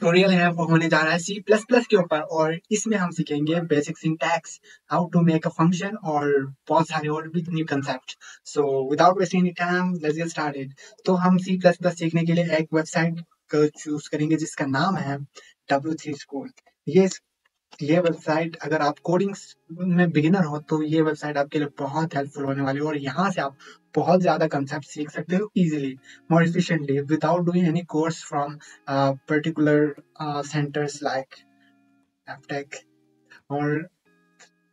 Tutorial है वो होने जा रहा है सी प्लस प्लस के ऊपर, और इसमें हम सीखेंगे basic syntax, how to make a function और बहुत सारे और भी new concept. So without wasting any time let's get started. तो हम सी प्लस प्लस सीखने के लिए एक वेबसाइट को चूज करेंगे जिसका नाम है W3 स्कूल। ये ये वेबसाइट, अगर आप कोडिंग में बिगिनर हो तो ये वेबसाइट आपके लिए बहुत हेल्पफुल होने वाली है, और यहाँ से आप बहुत ज्यादा कंसेप्ट सीख सकते हो easily, more efficiently, without doing any course from particular centres like Aptech. और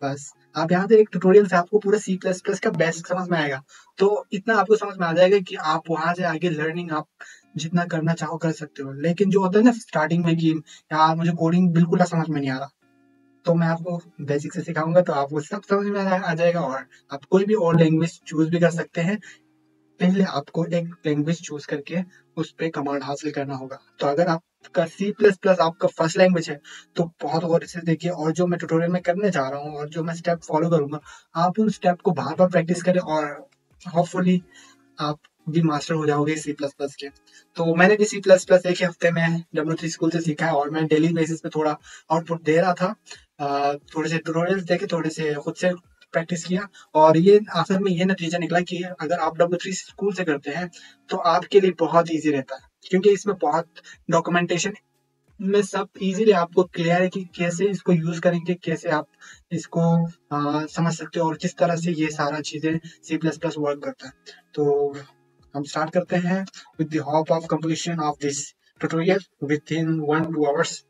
बस आप यहाँ से एक ट्यूटोरियल से आपको पूरा सी प्लस प्लस का बेस्ट समझ में आएगा। तो इतना आपको समझ में आ जाएगा कि आप वहां से आगे लर्निंग आप जितना करना चाहो कर सकते हो। लेकिन जो होता है ना स्टार्टिंग में कि यार मुझे कोडिंग बिल्कुल समझ में नहीं आ रहा, तो मैं आपको बेसिक से सिखाऊंगा, तो आपको सब समझ में आ जाएगा, और आप कोई भी और लैंग्वेज चूज भी कर सकते हैं। पहले आपको एक लैंग्वेज चूज करके उस पे कमांड हासिल करना होगा। तो अगर आपका सी प्लस प्लस आपका फर्स्ट लैंग्वेज है तो बहुत गौर से देखिए, और जो मैं ट्यूटोरियल में करने जा रहा हूँ और जो मैं स्टेप फॉलो करूंगा, आप उन स्टेप को बार बार प्रैक्टिस करें, और होपफुली आप भी मास्टर हो जाओगे सी प्लस प्लस के। तो मैंने भी सी प्लस प्लस एक ही हफ्ते में W3 स्कूल से सीखा है, और मैं डेली बेसिस पे थोड़ा आउटपुट दे रहा था। थोड़े से ट्यूटोरियल्स देखे, थोड़े से खुद से प्रैक्टिस किया, और ये आखिर में ये नतीजा निकला कि अगर आप W3 स्कूल से करते हैं तो आपके लिए बहुत ईजी रहता है, क्योंकि इसमें बहुत डॉक्यूमेंटेशन में सब इजीली आपको क्लियर है कि कैसे इसको यूज करेंगे, कैसे आप इसको समझ सकते हो, और किस तरह से ये सारा चीजें सी प्लस प्लस वर्क करता है। तो हम स्टार्ट करते हैं with the hope of completion of this tutorial within 1-2 hours.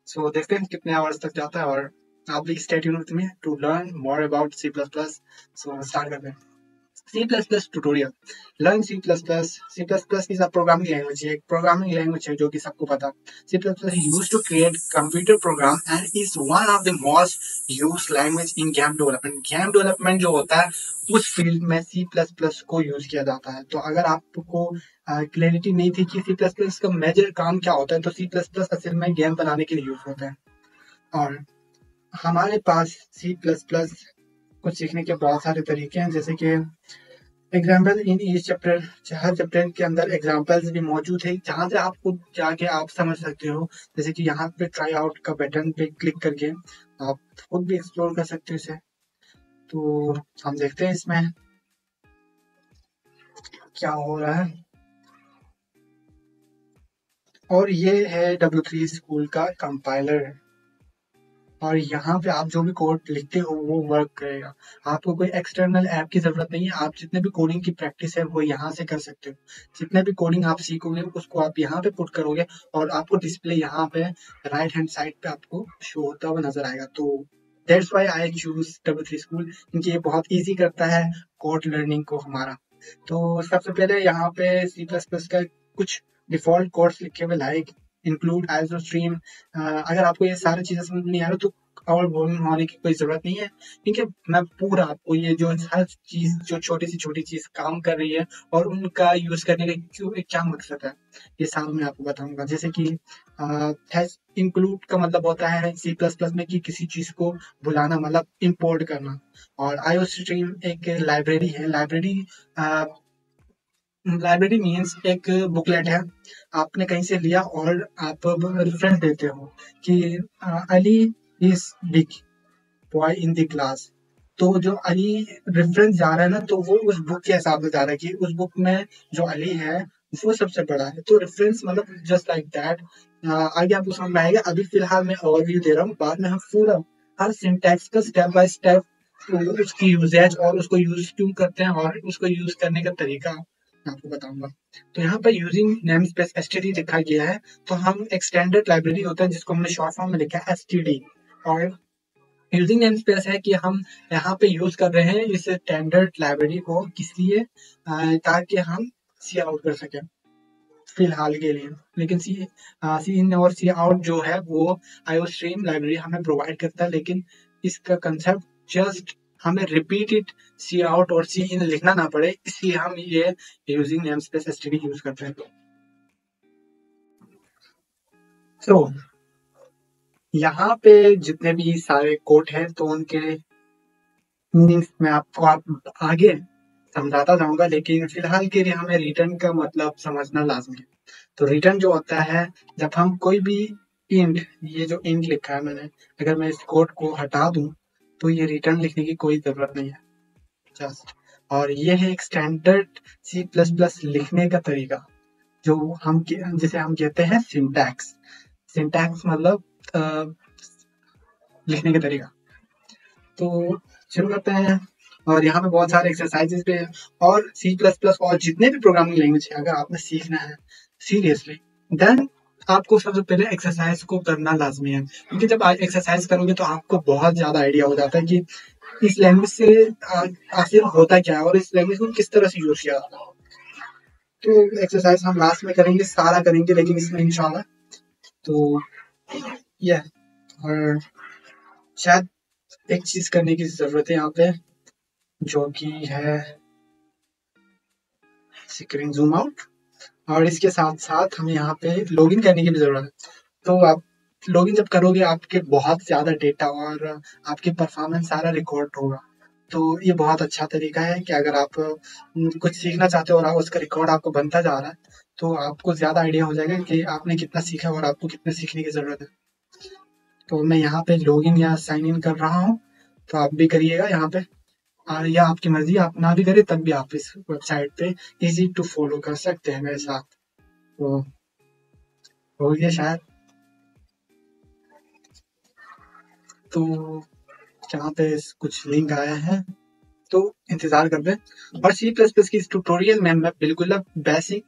So देखते हैं कितने आवर्स तक जाता है, और आप भी stay tuned with me to learn more about C plus plus. So start करते हैं C++ tutorial. Learn C++. C++ is a programming language. एक programming language है जो कि सबको पता। C++ is used to create computer program and is one of the most used language in game development. Game development जो होता है उस फील्ड में C++ को यूज किया जाता है। तो अगर आपको क्लैरिटी नहीं थी कि C++ का मेजर काम क्या होता है, तो C++ असल में गेम बनाने के लिए यूज होता है। और हमारे पास C++ कुछ सीखने के बहुत सारे तरीके हैं, जैसे कि example in each chapter, her chapter के अंदर एग्जाम्पल्स भी मौजूद है जहाँ से आप खुद जाके आप समझ सकते हो। जैसे कि यहाँ पे ट्राई आउट का बटन पे क्लिक करके आप खुद भी एक्सप्लोर कर सकते हो इसे। तो हम देखते हैं इसमें क्या हो रहा है। और ये है W3 स्कूल का कंपाइलर, और यहाँ पे आप जो भी कोड लिखते हो वो वर्क करेगा। आपको कोई एक्सटर्नल ऐप की जरूरत नहीं है, आप जितने भी कोडिंग की प्रैक्टिस है वो यहाँ से कर सकते हो। जितने भी कोडिंग आप सीखोगे उसको आप यहाँ पे पुट करोगे, और आपको डिस्प्ले यहाँ पे राइट हैंड साइड पे आपको शो होता हुआ नजर आएगा। तो that's why I choose W3 school, क्योंकि ये बहुत ईजी करता है कोड लर्निंग को हमारा। तो सबसे पहले यहाँ पे C++ का कुछ डिफॉल्ट कोड्स लिखे हुए, लाइक इंक्लूड आइसो स्ट्रीम। अगर आपको ये सारी चीजें समझ में नहीं आ रहा तो और बोरिंग होने की कोई जरूरत नहीं है, क्योंकि मैं पूरा आपको ये जो हर चीज जो छोटी सी छोटी चीज काम कर रही है और उनका यूज करने का क्यों क्या मकसद है, ये सारा मैं आपको बताऊंगा। जैसे कि इंक्लूड का मतलब होता है C++ में कि किसी चीज को बुलाना, मतलब इंपोर्ट करना। और आईओ स्ट्रीम एक लाइब्रेरी है। लाइब्रेरी मीन्स एक बुकलेट है, आपने कहीं से लिया और आप रेफरेंस देते हो कि Ali is big boy in the class. तो जो अली रेफरेंस जा रहा है ना, तो वो उस बुक के हिसाब से जा रहा है कि उस बुक में जो अली है वो सबसे बड़ा है। तो रेफरेंस मतलब जस्ट लाइक दैट। आगे आपको समझ में आएगा, अभी फिलहाल मैं ओवरव्यू दे रहा हूँ, बाद में हम पूरा हर सिंटैक्स का स्टेप बाय स्टेप उसकी यूजेज और उसको यूज क्यों करते हैं और उसको यूज करने का तरीका आपको बताऊंगा। तो यहाँ पर यूजिंग नेम स्पेस std लिखा गया है। तो हम एक स्टैंडर्ड लाइब्रेरी होता है जिसको हमने शॉर्ट फॉर्म में लिखा है std, और यूजिंग नेम स्पेस है कि हम यहाँ पे यूज कर रहे हैं इस स्टैंडर्ड लाइब्रेरी को किस लिए, ताकि हम सी आउट कर सकें फिलहाल के लिए। लेकिन सी इन और सी आउट जो है वो आईओ स्ट्रीम लाइब्रेरी हमें प्रोवाइड करता है, लेकिन इसका कंसेप्ट जस्ट हमें रिपीटेड सी आउट और सी इन लिखना ना पड़े, इसलिए हम ये using name space std use करते हैं। तो यहाँ पे जितने भी सारे कोड हैं तो उनके मीनिंग्स मैं आपको आगे समझाता जाऊंगा, लेकिन फिलहाल के लिए हमें रिटर्न का मतलब समझना लाजमी है। तो रिटर्न जो होता है, जब हम कोई भी इंड, ये जो इंड लिखा है मैंने, अगर मैं इस कोड को हटा दूं तो ये रिटर्न लिखने की कोई जरूरत नहीं है जस्ट। और ये है एक स्टैंडर्ड सी प्लस प्लस लिखने का तरीका, जो जिसे हम कहते हैं सिंटैक्स। सिंटैक्स मतलब लिखने का तरीका। तो शुरू करते हैं। और यहाँ पे बहुत सारे एक्सरसाइजेस पे और सी प्लस प्लस और जितने भी प्रोग्रामिंग लैंग्वेज है अगर आपने सीखना है सीरियसली, देन आपको सबसे पहले एक्सरसाइज को करना लाजमी है, क्योंकि जब आप एक्सरसाइज करोगे तो आपको बहुत ज्यादा आइडिया हो जाता है कि इस लैंग्वेज से आखिर होता क्या है और इस लैंग्वेज को किस तरह से यूज किया जाता है। तो एक्सरसाइज हम लास्ट में करेंगे, सारा करेंगे लेकिन इसमें इंशाल्लाह। तो यह और शायद एक चीज करने की जरूरत है यहाँ पे, जो कि है स्क्रीन जूम आउट। और इसके साथ साथ हमें यहाँ पे लॉगिन करने की भी जरूरत है। तो आप लॉगिन जब करोगे आपके बहुत ज्यादा डेटा और आपकी परफॉर्मेंस सारा रिकॉर्ड होगा। तो ये बहुत अच्छा तरीका है कि अगर आप कुछ सीखना चाहते हो और उसका रिकॉर्ड आपको बनता जा रहा है, तो आपको ज्यादा आइडिया हो जाएगा कि आपने कितना सीखा और आपको कितने सीखने की जरूरत है। तो मैं यहाँ पे लॉगिन या साइन इन कर रहा हूँ, तो आप भी करिएगा यहाँ पे। और या आपकी मर्जी, आप ना भी करें तब भी आप इस वेबसाइट पे इजी टू फॉलो कर सकते हैं मेरे साथ। तो हो गया शायद। तो यहाँ पे कुछ लिंक आया है तो इंतजार करते हैं। और सी प्लस प्लस की इस ट्यूटोरियल में मैं बिल्कुल बेसिक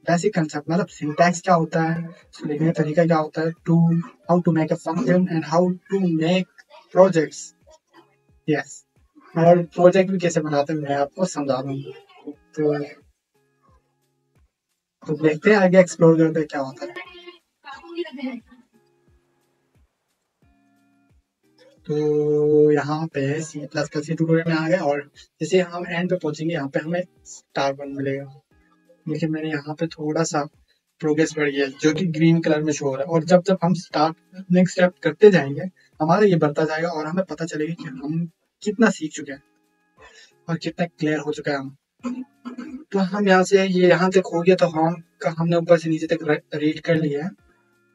बेसिक कंसेप्ट मतलब सिंटैक्स क्या होता है, उसको लिखने का तरीका क्या होता है, to how to make a function and how to make projects. Yes, और प्रोजेक्ट भी कैसे बनाते हैं मैं आपको समझा दूंगा। तो देखते हैं आगे, एक्सप्लोर करते हैं क्या होता है। तो यहाँ पे सी प्लस प्लस के ट्यूटोरियल में आ गए और जैसे हम एंड पे पहुंचेंगे यहाँ पे हमें स्टार वन मिलेगा। लेकिन मैंने यहाँ पे थोड़ा सा प्रोग्रेस बढ़ गया जो कि ग्रीन कलर में शो हो रहा है। और जब जब हम स्टार्ट नेक्स्ट स्टेप करते जाएंगे हमारा ये बढ़ता जाएगा और हमें पता चलेगा कि हम कितना सीख चुके हैं और कितना क्लियर हो चुका है हम। तो हम यहाँ से ये यहाँ तक हो गया तो हमने ऊपर से नीचे तक रीड कर लिया है।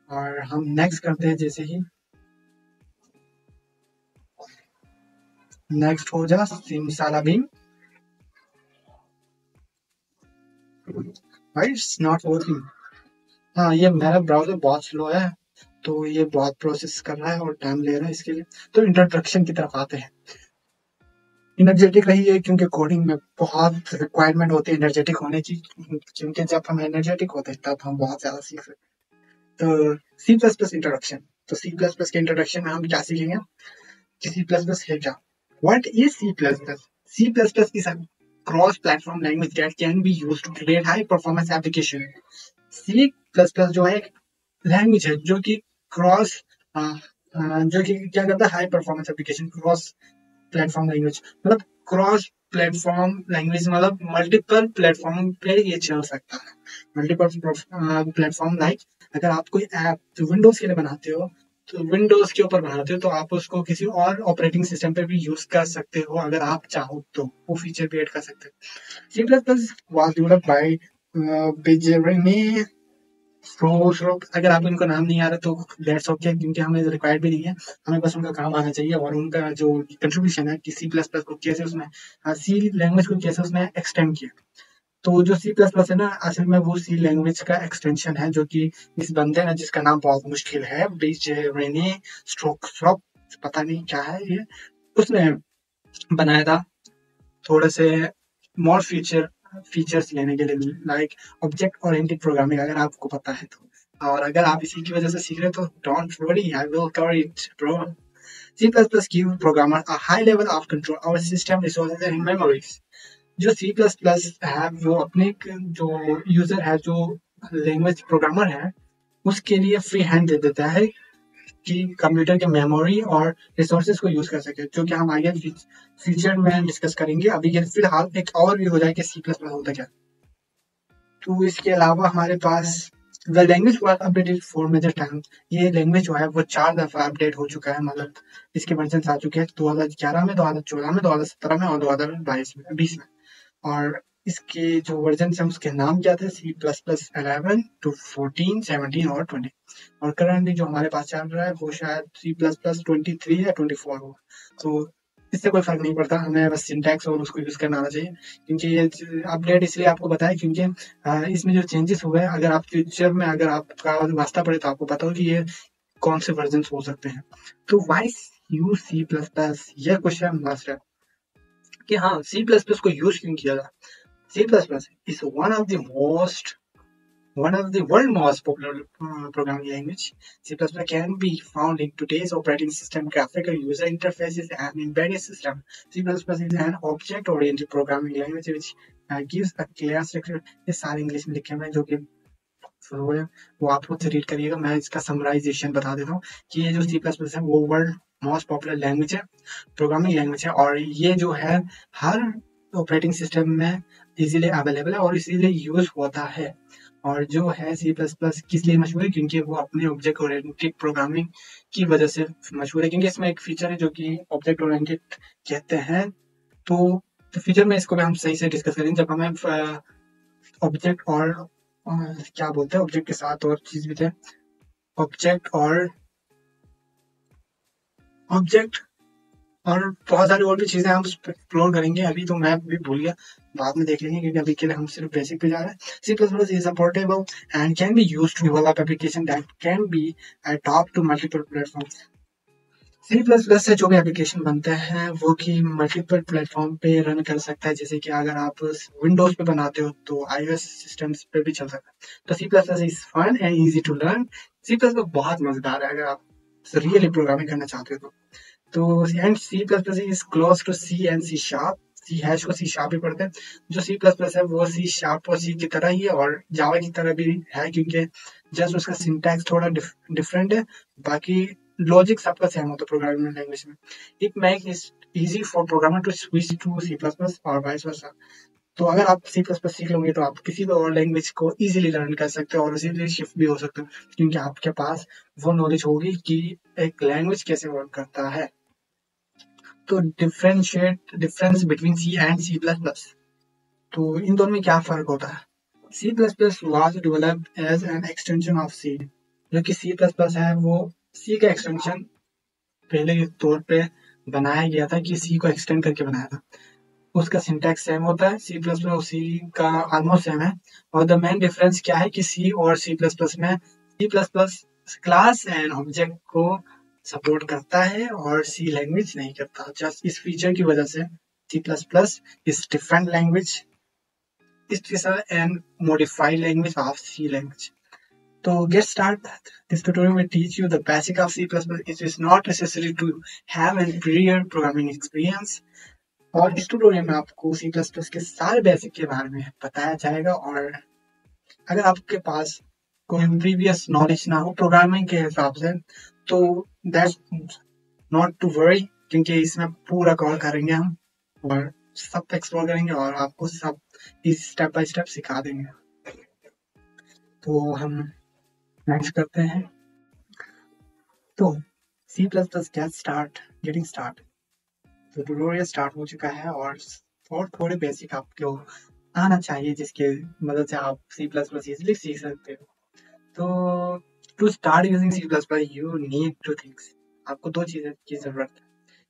और हम नेक्स्ट करते हैं, जैसे ही नेक्स्ट हो जा सिमसालाबिन। भाई इट्स नॉट वर्किंग। हाँ, ये मेरा ब्राउजर बहुत स्लो है तो ये बहुत प्रोसेस कर रहा है और टाइम ले रहा है इसके लिए। तो इंट्रोडक्शन की तरफ आते हैं। एनर्जेटिक रहिए क्योंकि कोडिंग में बहुत रिक्वायरमेंट होती है एनर्जेटिक होने की, क्योंकि जब हम एनर्जेटिक होते हैं तब हम बहुत ज्यादा सीख सकते हैं। तो सी प्लस प्लस इंट्रोडक्शन। तो सी प्लस प्लस के इंट्रोडक्शन में हम क्या सीखेंगे कि सी प्लस प्लस है क्या, what is C plus plus. C plus plus is a cross platform language that can be used to create high performance application. C plus plus जो है लैंग्वेज है जो कि क्रॉस जो कि क्या करता है, high performance application. Cross platform language मतलब क्रॉस प्लेटफॉर्म लैंग्वेज मतलब मल्टीपल प्लेटफॉर्म पे ये चल सकता है। मल्टीपल प्लेटफॉर्म लाइक अगर आप कोई ऐप विंडोज के लिए बनाते हो तो विंडोज के ऊपर बनाते हो तो आप उसको किसी और ऑपरेटिंग सिस्टम पे भी यूज कर सकते हो अगर आप चाहो तो वो फीचर भी ऐड कर सकते हो। C plus plus was developed by Bjarne स्ट्रोक। अगर आपको इनको नाम नहीं आ रहा तो दैट्स ओके, क्योंकि हमें रिक्वायर्ड भी नहीं है, हमें बस उनका काम आना चाहिए और उनका जो कंट्रीब्यूशन है कि सी प्लस प्लस को कैसे उसमें सी लैंग्वेज को कैसे उसने एक्सटेंड किया। तो जो सी प्लस प्लस है ना असल में वो सी लैंग्वेज का एक्सटेंशन है, जो कि इस बंदे ने जिसका नाम बहुत मुश्किल है बीजे रेने स्ट्रोक स्ट्रोक, पता नहीं क्या है ये, उसने बनाया था थोड़े से मोर फीचर्स लेने के लिए, लाइक ऑब्जेक्ट ओरिएंटेड प्रोग्रामिंग अगर आपको पता है तो। और अगर आप इसी की वजह से सीख रहे हो तो don't worry, I will cover it bro. C++ give programmer a high level of control over system resources and memories। जो C++ है वो अपने जो यूजर है, जो लैंग्वेज प्रोग्रामर है, उसके लिए फ्री हैंड दे देता है कि कंप्यूटर के मेमोरी और रिसोर्सेज को यूज कर सके, जो कि हम आगे फ्यूचर में डिस्कस करेंगे। अभी ये फिलहाल एक और भी हो जाए कि C++ होता क्या। तो इसके अलावा हमारे पास the language was updated 4 major time. ये लैंग्वेज जो है वो 4 दफा अपडेट हो चुका है, मतलब इसके वर्जन आ चुके हैं 2011 में, 2014 में, 2017 में और 2022 में 20 में। और इसके जो वर्जन है उसके नाम क्या थे, C++11 to 14, 17 और 20। और करंटली जो हमारे पास चल रहा है वो शायद C++23 या 24 हो। तो इससे कोई फर्क नहीं पड़ता, हमें बस सिंटैक्स और उसको यूज करना आना चाहिए। क्योंकि ये अपडेट इसलिए आपको बताया क्योंकि इसमें जो चेंजेस हुए हैं, अगर आप फ्यूचर में अगर आपका वास्ता पड़े तो आपको पता हो कि ये कौन से वर्जन हो सकते हैं। तो वाई यूज C++, यह क्वेश्चन मस्ट है कि हाँ C++ को यूज क्यों किया जाए। C++ is one of the world most popular programming language. C++ can be found in today's operating system, graphical user interfaces, and embedded system. C++ is an object-oriented programming language which gives a clear structure. ये सारे English में लिखे हुए हैं जो कि वो आप खुद से रीड करिएगा। मैं इसका समराइजेशन बता देता हूँ कि ये जो C++ है वो वर्ल्ड मोस्ट पॉपुलर लैंग्वेज है, प्रोग्रामिंग लैंग्वेज है, और ये जो है हर ऑपरेटिंग सिस्टम में इजीली अवेलेबल है और इसीलिए यूज होता है। और जो है C++ किस लिए मशहूर है, क्योंकि वो अपने ऑब्जेक्ट ओरिएंटेड प्रोग्रामिंग की वजह से मशहूर है, क्योंकि इसमें एक फीचर है जो कि ऑब्जेक्ट ओरिएंटेड कहते हैं। तो फ्यूचर में इसको भी हम सही से डिस्कस करेंगे जब हमें ऑब्जेक्ट और क्या बोलते हैं ऑब्जेक्ट के साथ और चीज भी थे, ऑब्जेक्ट और बहुत सारी और भी चीजें हम एक्सप्लोर करेंगे। अभी तो मैं भी भूल गया, बाद में देख लेंगे क्योंकि अभी के लिए हम सिर्फ बेसिक पे जा रहे हैं। C++ is portable and can be used to develop application that can be talk to multiple platforms. C++ से जो भी एप्लीकेशन बनते हैं वो कि मल्टीपल प्लेटफॉर्म पे रन कर सकता है। जैसे कि अगर आप विंडोज पे बनाते हो तो iOS सिस्टम्स पे भी चल सकता है। तो C++ is fun and easy to learn. C++ बहुत मजेदार है अगर आप रियली प्रोग्रामिंग करना चाहते हो तो and C++ is close to C and C sharp. C hash को C शार्प भी पढ़ते हैं। जो C++ है वो C शार्प और C की तरह ही है और जावा की तरह भी है, क्योंकि जस्ट उसका सिंटैक्स थोड़ा डिफरेंट है, बाकी लॉजिक सबका सेम होता है प्रोग्रामिंग लैंग्वेज में। It make it easy for programmer to switch to C++ और वाइस वर्सा। तो अगर आप C++ सीख लोगे तो आप किसी भी और लैंग्वेज को इजीली लर्न कर सकते हो और इजीली शिफ्ट भी हो सकते हो, क्योंकि आपके पास वो नॉलेज होगी कि एक लैंग्वेज कैसे वर्क करता है। तो difference between C and C++, तो इन दोनों में क्या फर्क होता है। C++ was developed as an extension of C। जो कि C++ है वो C का एक्सटेंशन पहले के तौर पे बनाया गया था कि C को एक्सटेंड करके बनाया था। उसका सिंटैक्स सेम होता है, C++ और C का ऑलमोस्ट सेम है। और द मेन डिफरेंस क्या है कि C और C++ में C++ क्लास एंड ऑब्जेक्ट को सपोर्ट करता है और C लैंग्वेज नहीं करता। जस्ट इस फीचर की वजह से C++ is different language, is an modified language of C language. So get started. This tutorial will teach you the basic of C++. It is not necessary to have a prior programming experience. और इस tutorial में आपको C++ के सारे basic के बारे में बताया जाएगा। और अगर आपके पास कोई प्रीवियस नॉलेज ना हो प्रोग्रामिंग के हिसाब से तो दैट्स नॉट टू वरी, क्योंकि इसमें पूरा कवर करेंगे हम और सब एक्सप्लोर करेंगे और आपको सब स्टेप बाय स्टेप सिखा देंगे। तो हम नेक्स्ट करते हैं। तो C++ गेटिंग स्टार्ट। तो ट्यूटोरियल स्टार्ट हो चुका है और थोड़े बेसिक आपको आना चाहिए जिसके मदद से आप C++ इजीली सीख सकते हो। तो to start using C++ you need two things. आपको दो चीज़ें की ज़रूरत है।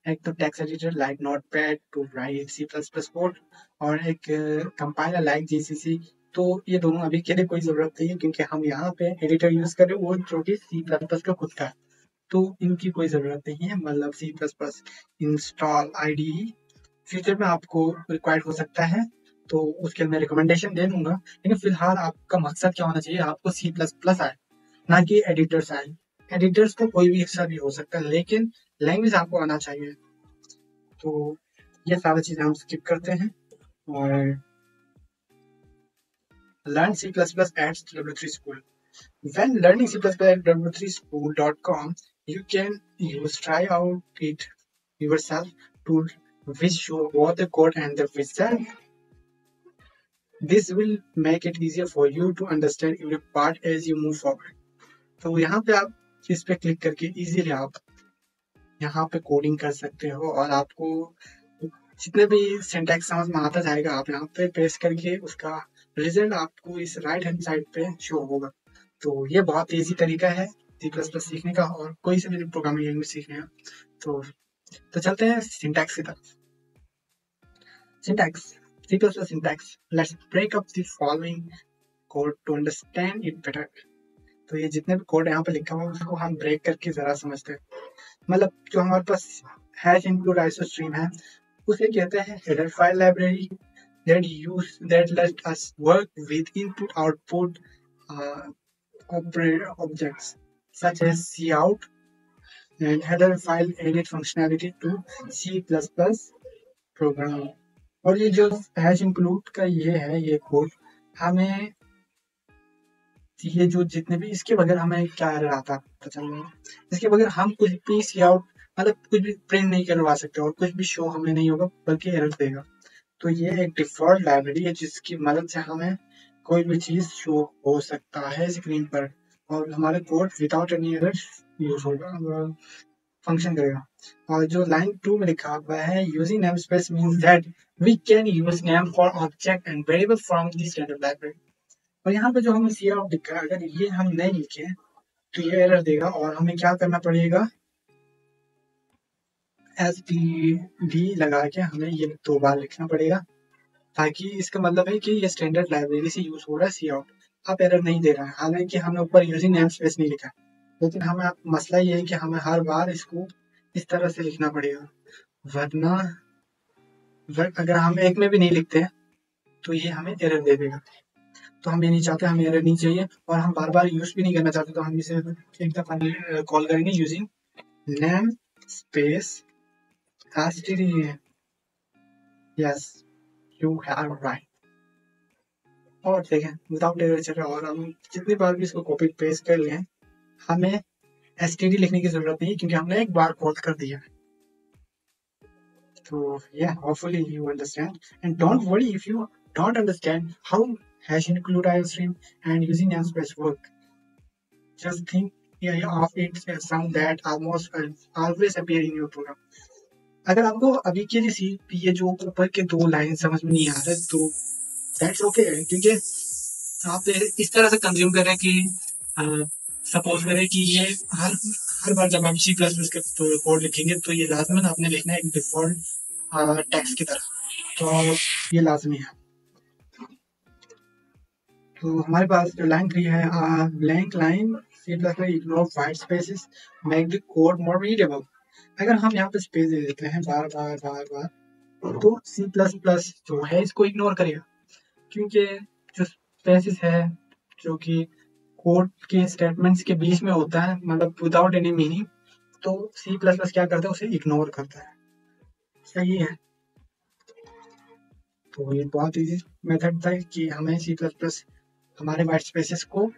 एक तो text editor like notepad to write C++ code और एक कंपाइलर लाइक GCC। तो ये दोनों अभी के लिए कोई ज़रूरत नहीं है क्योंकि हम यहाँ पे एडिटर यूज़ कर रहे हैं वो जो कि C++ का खुद का है, तो इनकी कोई ज़रूरत नहीं है। मतलब C++ इंस्टॉल IDE फ्यूचर में आपको रिक्वायर्ड हो सकता है, तो उसके मैं रिकमेंडेशन दे दूंगा। लेकिन फिलहाल आपका मकसद क्या होना चाहिए, आपको C++ आए ना कि एडिटर्स आए। एडिटर्स तो कोई भी हिस्सा भी हो सकता है लेकिन लैंग्वेज आपको आना चाहिए। तो ये सारी चीज़ें हम स्किप करते हैं और learn C++ at W3 School. When learning C++ at w3school.com, you can try out it yourself to which you both the code and the result. This will make it easier for you to understand every part as you move forward. तो यहाँ पे आप इस पे click करके easily आप यहाँ पे कोडिंग कर सकते हो और आपको जितने भी सिंटैक्स समझ में आता जाएगा आप यहाँ पे पेस्ट करके उसका रिजल्ट आपको इस राइट हैंड साइड पे शो होगा। तो ये बहुत ईजी तरीका है सी प्लस प्लस सीखने का और कोई से भी प्रोग्रामिंग लैंग्वेज सीखने का। तो चलते हैं सिंटैक्स की तरफ। Syntax, C++ syntax. Let's break up the following code to understand it better. तो ये जितने भी कोड यहाँ पे लिखा हुआ है उसको हम ब्रेक करके जरा समझते हैं। मतलब जो हमारे पास हैश इंक्लूड आइसोस्ट्रीम है उसे कहते हैं header file library that let us work with input output objects such as cout and header file edit functionality to C++ program। और ये जो हैश इंक्लूड का ये है ये कोड हमें ये जो जितने भी इसके बगैर हमें क्या एरर आता पता चल रहा है। इसके बगैर हम कुछ भी सी आउट मतलब कुछ भी प्रिंट नहीं करवा सकते और कुछ भी शो हमें नहीं होगा बल्कि एरर देगा। तो ये एक डिफॉल्ट लाइब्रेरी है जिसकी मदद से हमें कोई भी चीज शो हो सकता है स्क्रीन पर और हमारे code without any error use होगा फंक्शन करेगा। और जो लाइन 2 में लिखा हुआ है using namespace means that we can use name for object and variable from the standard library. और यहाँ पे जो हमें सी आउट दिखा है अगर ये हम नहीं लिखे तो ये एरर देगा और हमें क्या करना पड़ेगा एस डी लगा के हमें ये 2 बार लिखना पड़ेगा ताकि इसका मतलब है कि ये स्टैंडर्ड लाइब्रेरी से यूज हो रहा है सी आउट। अब एरर नहीं दे रहा है हालांकि हमने ऊपर यूजिंग नेम स्पेस नहीं लिखा लेकिन हमें मसला ये है कि हमें हर बार इसको इस तरह से लिखना पड़ेगा वरना अगर हम एक में भी नहीं लिखते हैं तो ये हमें एरर दे देगा। तो हम ये नहीं चाहते हमें एरर नहीं चाहिए और हम बार बार यूज भी नहीं करना चाहते तो हम इसे एक दफा कॉल करेंगे using name space std। Yes you have right. और देखें विदाउट एरर चल रहा है और हम जितनी बार भी इसको कॉपी पेस्ट कर लें हमें std लिखने की जरूरत नहीं क्योंकि हमने एक बार कॉल कर दिया। तो yeah hopefully you understand and don't worry if you don't understand how hash include iostream and using namespace work। just think of it as some that almost always appear in your program। अगर आपको अभी के लिए ये जो ऊपर के 2 line समझ में नहीं आ रहे तो दैट्स ओके क्योंकि आप इस तरह से कंज्यूम कर रहे हैं कि सपोज करें कि ये हर बार जब आप C++ के कोड लिखेंगे तो ये लाजमन आपने लिखना है एक डिफॉल्ट टेक्स्ट की तरह। तो ये लाजमी है। तो हमारे पास जो लाइन 3 है blank line C++ ignore white spaces make the code more readable. अगर हम यहाँ पे स्पेस दे देते हैं बार बार बार बार तो C++ जो है इसको इग्नोर करेगा क्योंकि जो स्पेसेस है जो कि कोड के स्टेटमेंट्स के बीच में होता है मतलब विदाउट एनी मीनिंग तो C++ क्या करता है उसे इग्नोर करता है। सही है। तो ये बहुत इजी मेथड था कि हमें C++ हमारे वाइट स्पेसेस को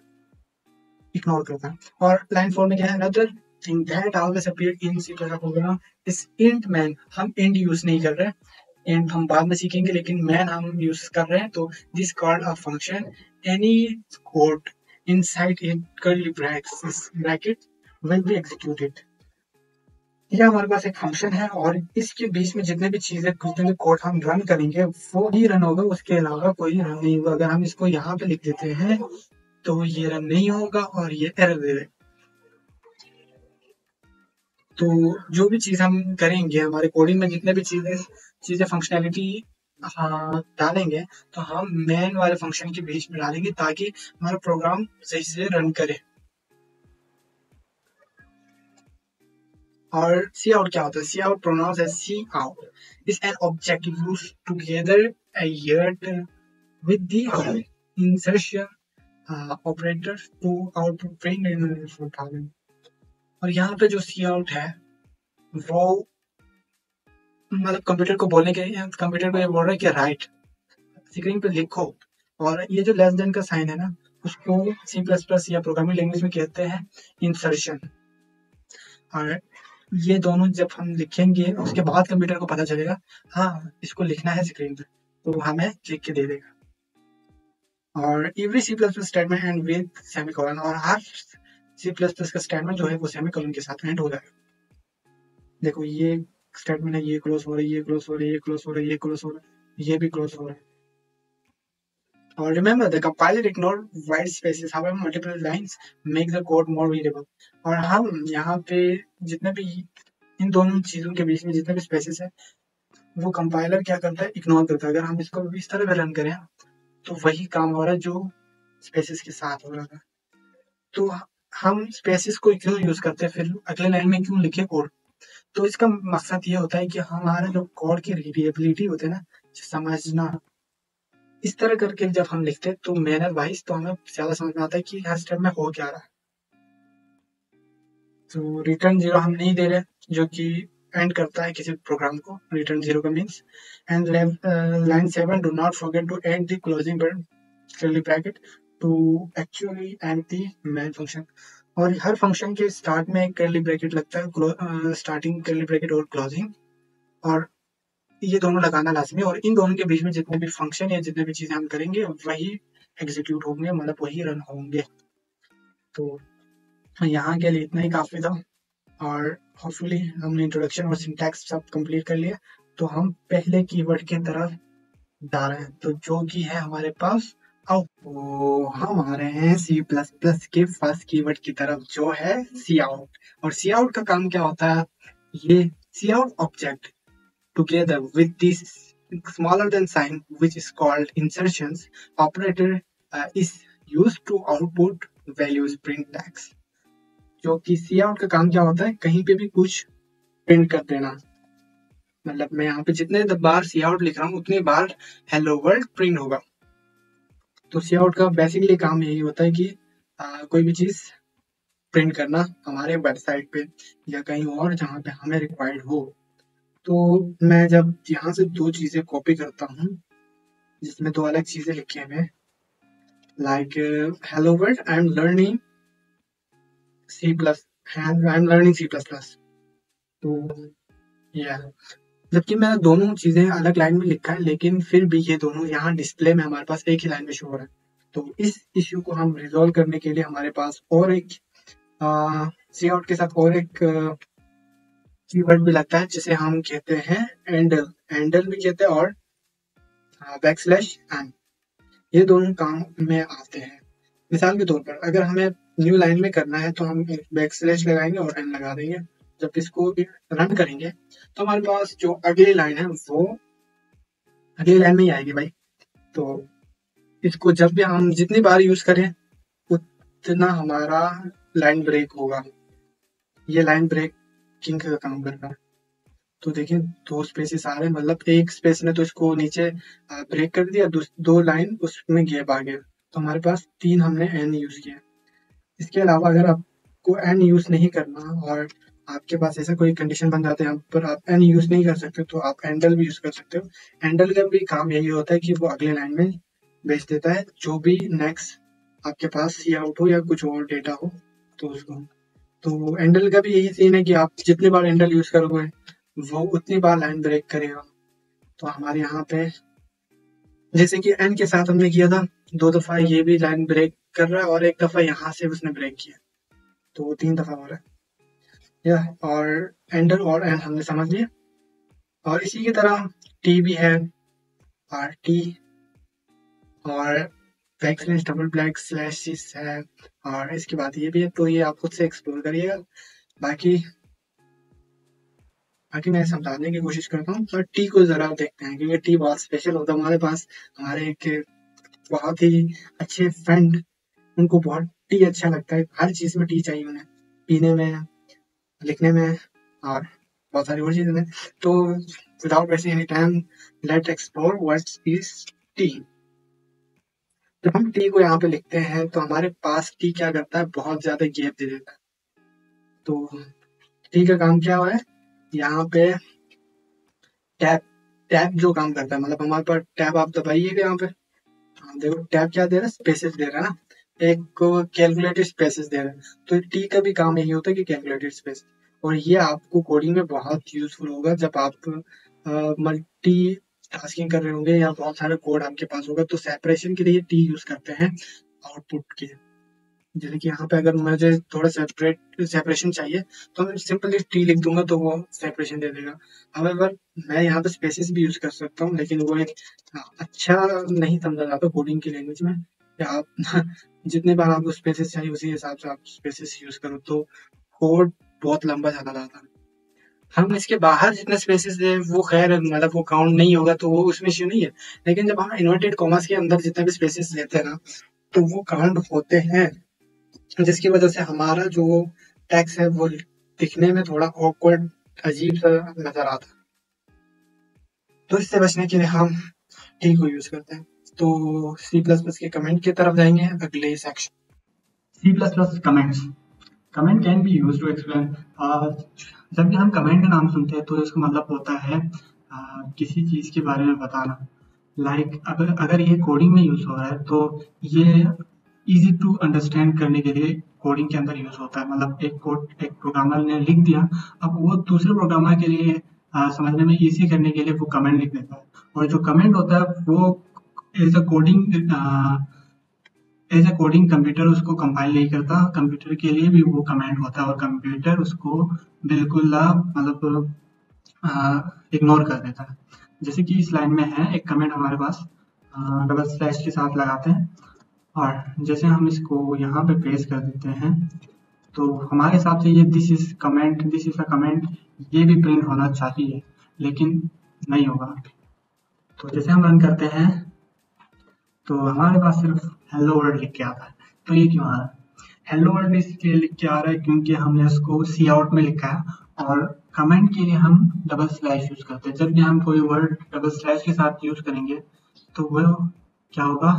इग्नोर करता है। और लाइन 4 में क्या है another thing that always appear in C++ program is int main. हम इंट यूज नहीं कर रहे हैं इंट हम बाद में सीखेंगे लेकिन मैन हम यूज कर रहे हैं। तो this called a function any code inside in curly bracket will be executed. ये हमारे पास एक फंक्शन है और इसके बीच में जितने भी चीजें जितने भी कोड हम रन करेंगे वो ही रन होगा उसके अलावा कोई रन नहीं होगा। अगर हम इसको यहाँ पे लिख देते हैं तो ये रन नहीं होगा और ये एरर दे देगा। तो जो भी चीज हम करेंगे हमारे कोडिंग में जितने भी चीजें फंक्शनैलिटी हाँ डालेंगे तो हम मेन वाले फंक्शन के बीच में डालेंगे ताकि हमारा प्रोग्राम सही से रन करे। और सी आउट क्या होता है C out pronounce as C out is an object used together with the insertion operator to output print in। और यहाँ पे जो सी आउट है वो मतलब कंप्यूटर को बोलने के कंप्यूटर को ये बोल रहा है कि राइट स्क्रीन पे लिखो। और ये जो लेस देन का साइन है ना उसको C++ या प्रोग्रामिंग लैंग्वेज में कहते हैं इंसर्शन। और ये दोनों जब हम लिखेंगे उसके बाद कंप्यूटर को पता चलेगा हाँ इसको लिखना है स्क्रीन पे तो हमें लिख के दे देगा। और every C++ statement and with semicolon और हर C++ का स्टेटमेंट जो है वो सेमीकोलन के साथ एंड हो जाएगा। देखो ये स्टेटमेंट है, ये क्लोज हो रहा है, ये क्लोज हो रहा है, ये क्लोज हो रहा है, ये क्लोज हो रहा है, ये भी क्लोज हो रहा है। और remember the compiler ignore white spaces however multiple lines make the code more readable. और हम यहाँ पे जितने भी इन दोनों चीजों के बीच में जितने भी स्पेसेस है वो कंपाइलर क्या करता है, इग्नोर करता है। अगर हम इसको इस तरह रन करें तो वही काम हो रहा है जो स्पेसेस के साथ हो रहा था। तो हम स्पेसेस को क्यों यूज करते हैं, फिर अगले लाइन में क्यों लिखे कोड? तो इसका मकसद ये होता है कि हमारा जो कोड की रीडेबिलिटी होती है ना, समझना, इस तरह करके जब हम लिखते हैं तो मैनर वाइज तो हमें ज्यादा समझ में आता है कि हर स्टेप में हो क्या रहा है। तो रिटर्न जीरो हम नहीं दे रहे, जो कि एंड करता है किसी प्रोग्राम को, रिटर्न जीरो का means. And line 7 do not forget to end the closing curly bracket to actually end the main function। और हर फंक्शन के स्टार्ट में कर्ली ब्रैकेट लगता है, स्टार्टिंग कर्ली ब्रैकेट और क्लोजिंग, और ये दोनों लगाना लाजमी है। और इन दोनों के बीच में जितने भी फंक्शन या जितने भी चीजें हम करेंगे वही एग्जीक्यूट होंगे, मतलब वही रन होंगे। तो यहाँ के लिए इतना ही काफी था, और होपफुली हमने इंट्रोडक्शन और सिंटैक्स सब कंप्लीट कर लिया। तो हम पहले कीवर्ड की तरफ जा रहे हैं, तो जो कि है हमारे पास आउट। तो हम आ रहे हैं सी प्लस प्लस के फर्स्ट कीवर्ड की तरफ, जो है सी आउट। और सी आउट का काम क्या होता है, ये C out object together with this smaller than sign which is called insertions operator is used to output values print tags। जो कि सी आउट का काम क्या होता है, कहीं पे भी कुछ प्रिंट कर देना। मतलब मैं यहाँ पे जितने बार सी आउट लिख रहा हूँ उतनी बार हेलो वर्ल्ड प्रिंट होगा। तो सी आउट का बेसिकली काम यही होता है कि कोई भी चीज प्रिंट करना हमारे वेबसाइट पे या कहीं और जहाँ पे हमें रिक्वायर्ड हो। तो मैं जब यहाँ से दो चीजें कॉपी करता हूँ जिसमें दो अलग चीजें लिखी हैं, like hello world I am learning C plus, I am learning C plus plus. तो या जबकि मैंने दोनों चीजें अलग लाइन में लिखा है, लेकिन फिर भी ये दोनों यहाँ डिस्प्ले में हमारे पास एक ही लाइन में शो हो रहा है। तो इस इश्यू को हम रिजॉल्व करने के लिए हमारे पास और एक सी आउट के साथ और एक कीवर्ड भी लगता है जिसे हम कहते हैं एंडल, एंडल भी कहते हैं, और बैकस्लैश एन। ये दोनों काम में आते हैं। मिसाल के तौर पर अगर हमें न्यू लाइन में करना है तो हम एक बैकस्लैश लगाएंगे और एन लगा देंगे। जब इसको रन करेंगे तो हमारे पास जो अगली लाइन है वो अगली लाइन में ही आएगी भाई। तो इसको जब भी हम जितनी बार यूज करें उतना हमारा लाइन ब्रेक होगा। ये लाइन ब्रेकिंग का काम करता है। तो देखिए दो स्पेसेस आ रहे हैं, मतलब एक स्पेस ने तो इसको नीचे ब्रेक कर दिया, दो लाइन उसमें गैप आ गया, तो हमारे पास तीन हमने एन यूज किया। इसके अलावा अगर आपको एन यूज नहीं करना और आपके पास ऐसा कोई कंडीशन बन जाता है यहाँ पर आप एन यूज नहीं कर सकते, तो आप एंडल भी यूज कर सकते हो। एंडल का भी काम यही होता है कि वो अगले लाइन में भेज देता है जो भी नेक्स्ट आपके पास सी आउट हो या कुछ और डेटा हो तो उसको। तो एंडल का भी यही सीन है कि आप जितनी बार एंडल यूज करोगे वो उतनी बार लाइन ब्रेक करेगा। तो हमारे यहाँ पे जैसे कि एन के साथ हमने किया था, दो दफा ये भी लाइन ब्रेक कर रहा है और एक दफा यहाँ से उसने ब्रेक किया, तो तीन दफा हो रहा है या। और एंडल और एन हमने समझ लिया। और इसी की तरह टी भी है, और टी और बैकस्लैश डबल ब्लैक स्लैश है, और इसके बाद ये भी है। तो ये आप खुद से एक्सप्लोर करिएगा। बाकी मैं समझाने की कोशिश करता हूँ, पर टी को जरा देखते हैं क्योंकि टी बहुत स्पेशल होता है हमारे पास। हमारे एक बहुत ही अच्छे फ्रेंड, उनको बहुत टी अच्छा लगता है, हर चीज में टी चाहिए उन्हें, पीने में, लिखने में और बहुत सारी और चीजें में। तो without wasting any time late explore what is T. जब हम टी को यहाँ पे लिखते हैं तो हमारे पास टी क्या करता है, बहुत ज्यादा गैप दे देता है। तो टी का काम क्या है, यहाँ पे टैब, टैब जो काम करता है, मतलब हमारे पास टैब आप दबाइएगा यहाँ पे, हाँ देखो टैब क्या दे रहा है, स्पेसेस दे रहा है ना, एक को कैलकुलेटेड स्पेसेस दे रहा है। तो टी का भी काम यही होता है कि कैलकुलेटेड स्पेस, और ये आपको कोडिंग में बहुत यूजफुल होगा जब आप मल्टी टास्किंग कर रहे होंगे या बहुत सारा कोड आपके पास होगा। तो सेपरेशन के लिए टी यूज करते हैं आउटपुट के, जैसे कि यहाँ पे अगर मुझे थोड़ा सेपरेशन चाहिए तो मैं सिंपली टी लिख दूंगा तो वो सेपरेशन दे देगा। हाउएवर मैं यहाँ पे स्पेसेस भी यूज कर सकता हूँ, लेकिन वो एक अच्छा नहीं समझा जाता कोडिंग की लैंग्वेज में। या आप जितने बार आपको स्पेसेस चाहिए उसी हिसाब से आप स्पेसेस यूज करो तो कोड बहुत लंबा चला जाता है। हम इसके बाहर जितने स्पेसेस है वो खैर मतलब वो काउंट नहीं होगा तो वो उसमें इश्यू नहीं है, लेकिन जब हम इन्वर्टेड कॉमास के अंदर जितने भी स्पेसेस लेते हैं ना तो वो काउंट होते हैं, जिसकी वजह से हमारा जो टेक्स्ट है वो दिखने में थोड़ा ऑकवर्ड अजीब सा नजर आता है। तो इससे बचने के लिए हम टी को यूज करते हैं। तो सी प्लस प्लस के कमेंट की तरफ जाएंगे अगले section. C plus plus comments. Comment can be use to explain. जब भी हम कमेंट का नाम सुनते हैं तो इसका मतलब होता है किसी चीज के बारे में बताना। लाइक अगर अगर ये कोडिंग में यूज हो रहा है तो ये इजी टू अंडरस्टैंड करने के लिए कोडिंग के अंदर यूज होता है। मतलब एक कोड एक प्रोग्रामर ने लिख दिया, अब वो दूसरे प्रोग्रामर के लिए समझने में इजी करने के लिए वो कमेंट लिख देता है। और जो कमेंट होता है वो एज अ कोडिंग कंप्यूटर उसको कंपाइल नहीं करता, कंप्यूटर के लिए भी वो कमेंट होता है और कंप्यूटर उसको बिल्कुल मतलब इग्नोर कर देता है। जैसे कि इस लाइन में है एक कमेंट हमारे पास, डबल स्लैश के साथ लगाते हैं और जैसे हम इसको यहाँ पे पेस्ट कर देते हैं तो हमारे हिसाब से ये दिस इज अ कमेंट ये भी प्रिंट होना चाहिए, लेकिन नहीं होगा। तो जैसे हम रन करते हैं तो हमारे पास सिर्फ हेलो वर्ल्ड लिख के आता है। तो ये क्यों आ रहा है? हेलो वर्ल्ड इसलिए लिख के आ रहा है क्योंकि हमने उसको सी आउट में लिखा है और कमेंट के लिए हम डबल स्लैश यूज करते हैं। जब भी हम कोई वर्ड डबल स्लैश के साथ यूज करेंगे तो वो क्या होगा,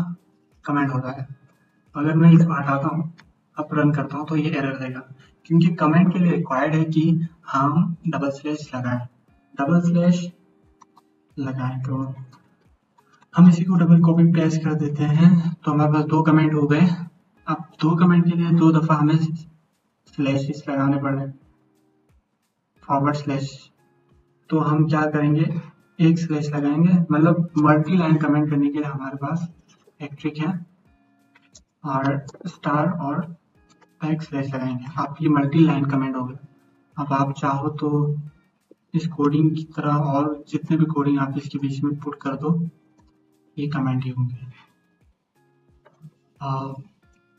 कमेंट होता है। अगर मैं इसको हटाता हूँ अब रन करता हूँ तो ये एरर देगा, क्योंकि कमेंट के लिए रिक्वायर्ड है कि हम डबल स्लैश लगाएं। डबल स्लैश लगाएं तो हम इसी को डबल कॉपी पेस्ट कर देते हैं तो हमारे पास दो कमेंट हो गए। अब दो कमेंट के लिए दो दफा हमें स्लैशेस लगाने पड़ रहे, फॉरवर्ड स्लैश। तो हम क्या करेंगे, एक स्लैश लगाएंगे, मतलब मल्टी लाइन कमेंट करने के लिए हमारे पास एक ट्रिक है और स्टार और बैक स्लैश लगाएंगे। आप ये मल्टी लाइन कमेंट हो गया। अब आप चाहो तो इस कोडिंग की तरह और जितने भी कोडिंग आप इसके बीच में पुट कर दो ये कमेंट ही होंगे।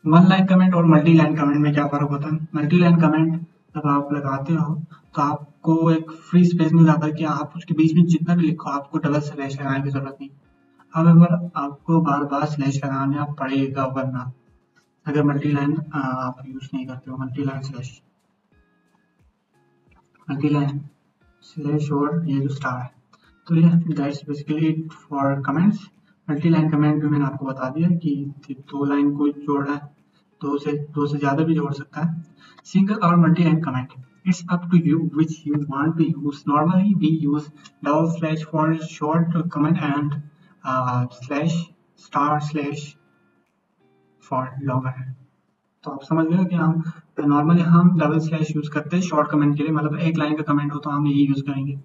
वन लाइन कमेंट और मल्टी लाइन कमेंट में क्या फर्क होता है? मल्टी लाइन कमेंट जब आप लगाते हो तो आपको एक फ्री स्पेस मिल जाता है कि आप उसके बीच में जितना भी लिखो आपको डबल स्लैश लगाने की जरूरत नहीं। अगर आपको बार बार स्लैश लगाना पड़ेगा वरना, अगर मल्टी लाइन आप यूज नहीं करते हो। मल्टी लाइन स्लैश और ये जो स्टार है, तो ये that's basically it for comments. Multi line comment भी मैंने आपको बता दिया कि दो लाइन को जोड़ना है, दो से ज्यादा भी जोड़ सकता है। सिंगल और multi line comment, it's up to you which you want to use. Normally we use double slash for short comment and slash star slash for longer. तो आप समझ गए कि हम नॉर्मली हम डबल स्लैश यूज करते हैं शॉर्ट कमेंट के लिए, मतलब एक लाइन का कमेंट हो तो हम यही यूज करेंगे।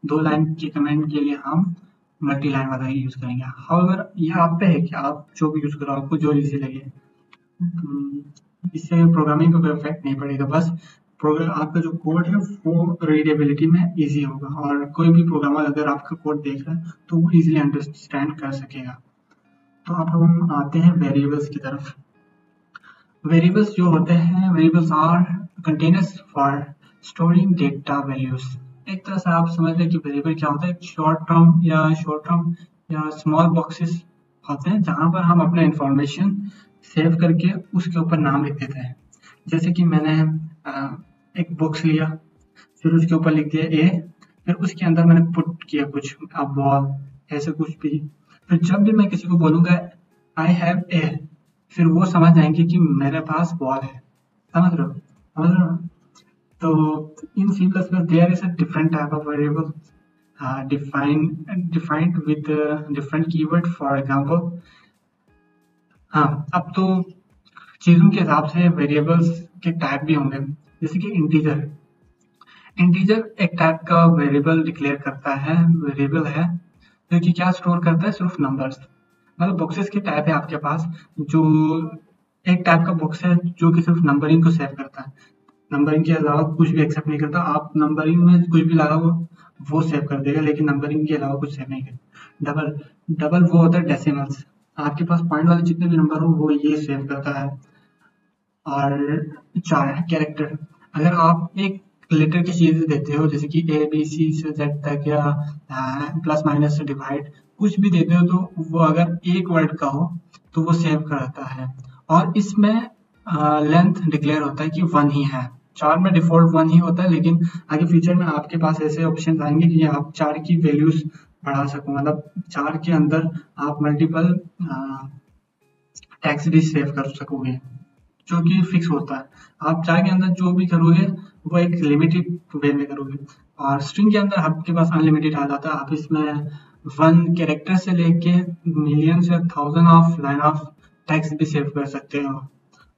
दो लाइन के कमेंट के लिए हम मल्टी लाइन वाला ही यूज करेंगे। हाउएवर ये आप पे है कि आप जो भी यूज करो, आपको जो इजी लगे। इससे प्रोग्रामिंग का कोई इफेक्ट नहीं पड़ेगा, बस आपका जो कोड है वो रीडेबिलिटी में इजी होगा और कोई भी प्रोग्रामर अगर आपका कोड देख रहा है तो वो इजीली अंडरस्टैंड कर सकेगा। तो अब हम आते हैं वेरिएबल्स की तरफ। वेरिएबल्स जो होते हैं, variables are containers for storing data values. एक तरह से आप समझ लें कि वेरिएबल क्या होता है, शॉर्ट टर्म या स्मॉल बॉक्सेस होते हैं जहां पर हम अपना इंफॉर्मेशन सेव करके उसके ऊपर नाम लिख देते हैं। जैसे कि मैंने एक बॉक्स लिया, फिर उसके ऊपर लिख दिया ए, फिर उसके अंदर मैंने पुट किया कुछ अब बॉल ऐसे कुछ भी। फिर जब भी मैं किसी को बोलूंगा आई हैव ए, फिर वो समझ जाएंगे कि मेरे पास बॉल है। समझ रहे हो? तो इन C++ there is a different type of variable defined with different keyword. For example, हाँ अब तो चीजों के हिसाब से वेरिएबल्स के टाइप भी होंगे। जैसे कि इंटीजर एक टाइप का वेरिएबल डिक्लेयर करता है, वेरिएबल है जो कि क्या स्टोर करता है, सिर्फ नंबर्स। मतलब बॉक्सेस के टाइप है आपके पास जो एक टाइप का बॉक्स है जो कि सिर्फ नंबरिंग को सेव करता है, नंबरिंग के अलावा कुछ भी एक्सेप्ट नहीं करता। आप नंबरिंग में कुछ भी लगाओ वो सेव कर देगा, लेकिन नंबरिंग के अलावा कुछ सेव नहीं करेगा। डबल डबल वो होता है डेसिमल्स, आपके पास पॉइंट वाले जितने भी नंबर हो वो ये सेव करता है। और चार कैरेक्टर, अगर आप एक लेटर की चीजें देते हो जैसे कि ए बी सी से जेड तक या प्लस माइनस से डिवाइड कुछ भी देते हो, तो वो अगर एक वर्ड का हो तो वो सेव कराता है। और इसमें लेंथ डिक्लेयर होता है कि वन ही है। चार में डिफॉल्ट वन ही होता है, लेकिन आगे फ्यूचर में आपके पास ऐसे ऑप्शन आएंगे कि आप चार की वैल्यूज बढ़ा सको, मतलब चार के अंदर आप मल्टीपल टेक्स्ट भी सेव कर सकोगे, जो कि फिक्स होता है। आप चार के अंदर जो भी करोगे वो एक लिमिटेड वे में करोगे, और स्ट्रिंग के अंदर आपके पास अनलिमिटेड आ जाता है। आप इसमें वन कैरेक्टर से लेके मिलियंस या thousand of line of text भी सेव कर सकते हो।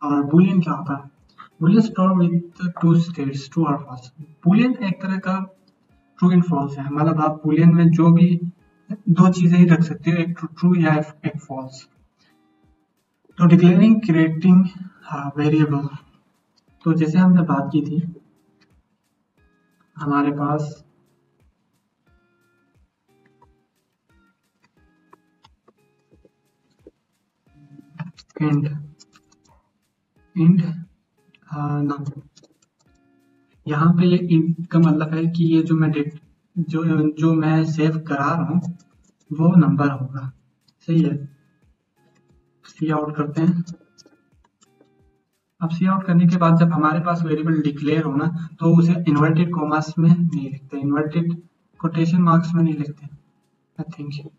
और बुलियन क्या होता है? Boolean store with two states, true और फॉल्स। बुलियन एक तरह का ट्रू एंड फॉल्स है, मतलब आप बुलियन में जो भी दो चीजें ही रख सकते हो, एक ट्रू या एक फॉल्स। तो डिक्लेयरिंग क्रिएटिंग वेरिएबल, तो जैसे हमने बात की थी, हमारे पास इंड इंड नाउ, यहाँ पे ये इंड का मतलब है कि ये जो मैं जो मैं सेव करा रहा हूँ वो नंबर होगा, सही है। सी आउट करते हैं। अब सी आउट करने के बाद जब हमारे पास वेरिएबल डिक्लेयर हो ना, तो उसे इन्वर्टेड कॉमास में नहीं लिखते, इन्वर्टेड कोटेशन मार्क्स में नहीं लिखते, आई थिंक।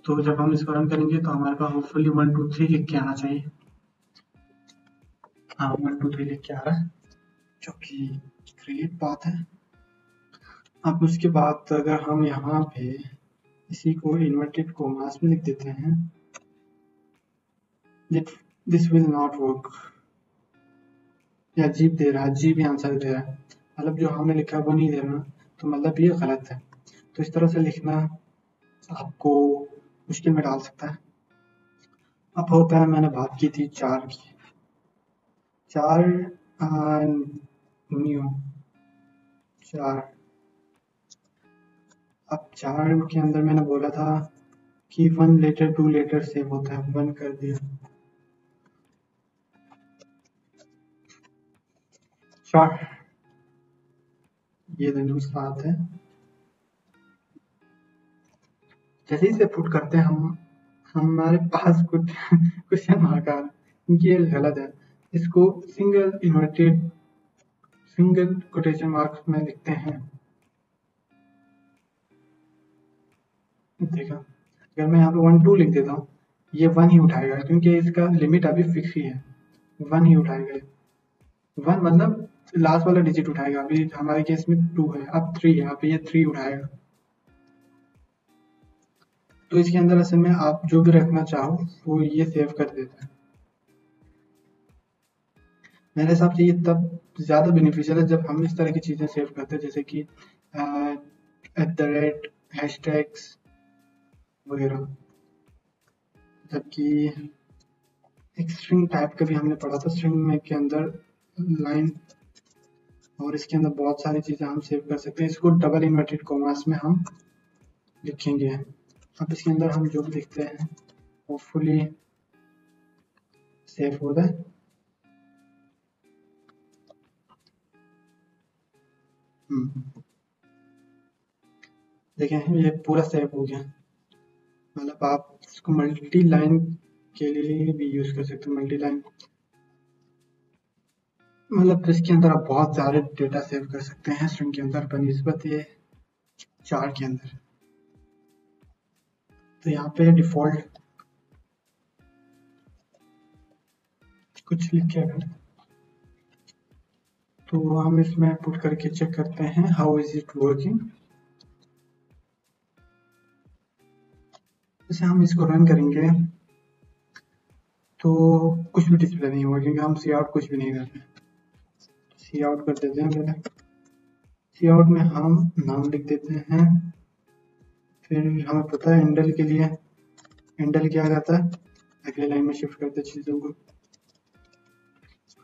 तो जब हम इसको रन करेंगे तो हमारे पास होपफुली 1 2 3 लिख के आना चाहिए। हाँ 1 2 3 लिख के आ रहा है, जो कि ग्रेट बात है। अब उसके बाद अगर हम यहाँ पे इसी को इन्वर्टेड कॉमास में लिख देते हैं, दिस विल नॉट वर्क। या जी दे रहा है, जी भी आंसर दे रहा है, मतलब जो हमने लिखा वो नहीं दे रहा, तो मतलब ये गलत है। तो इस तरह से लिखना आपको मुश्किल में डाल सकता है। अब होता है, मैंने बात की थी चार की, चार न्यू चार। अब चार के अंदर मैंने बोला था कि one letter two letter save होता है, वन कर दिया। चार ये दूसरा बात है, जैसे ही से पुट करते हैं हम, हमारे पास कुछ क्वेश्चन मार्क आ रहा है, ये गलत है। इसको सिंगल कोटेशन मार्क्स में लिखते हैं। देखा, अगर मैं यहाँ पे 1 2 लिख देता हूँ, ये वन ही उठाएगा क्योंकि इसका लिमिट अभी फिक्स ही है, वन ही उठाएगा। वन मतलब लास्ट वाला डिजिट उठाएगा, अभी हमारे केस में 2 है, अब 3 है, अब ये 3 उठाएगा। तो इसके अंदर असल में आप जो भी रखना चाहो वो ये सेव कर देता है। मेरे हिसाब से ये तब ज़्यादा बेनिफिशियल है जब हम इस तरह की चीज़ें सेव करते हैं, जैसे कि @ हैशटैग्स वगैरह। जबकि एक स्ट्रिंग टाइप का भी हमने पढ़ा था, स्ट्रिंग में के अंदर लाइन और इसके अंदर बहुत सारी चीज़ें हम सेव कर सकते हैं। इसको डबल इन्वर्टेड कॉमास में हम लिखेंगे। अब इसके अंदर हम जो भी लिखते हैं होपफुली सेव हो जाए। देखें ये पूरा सेव हो गया, मतलब आप इसको मल्टी लाइन के लिए भी यूज कर सकते हो। मल्टी लाइन मतलब इसके अंदर आप बहुत सारे डेटा सेव कर सकते हैं स्ट्रिंग के अंदर बनिस्बत ये चार के अंदर। तो यहाँ पे डिफॉल्ट कुछ लिखे हैं, तो हम इसमें पुट करके चेक करते हैं हाउ इज इट वर्किंग। जैसे हम इसको रन करेंगे तो कुछ भी डिस्प्ले नहीं होगा क्योंकि हम सी आउट कुछ भी नहीं कर रहे। सी आउट कर देते हैं पहले, सी आउट में हम नाम लिख देते हैं, फिर हमें पता है एंडल के लिए एंडल क्या रहता है, अगले लाइन में शिफ्ट करते चीज़ों को।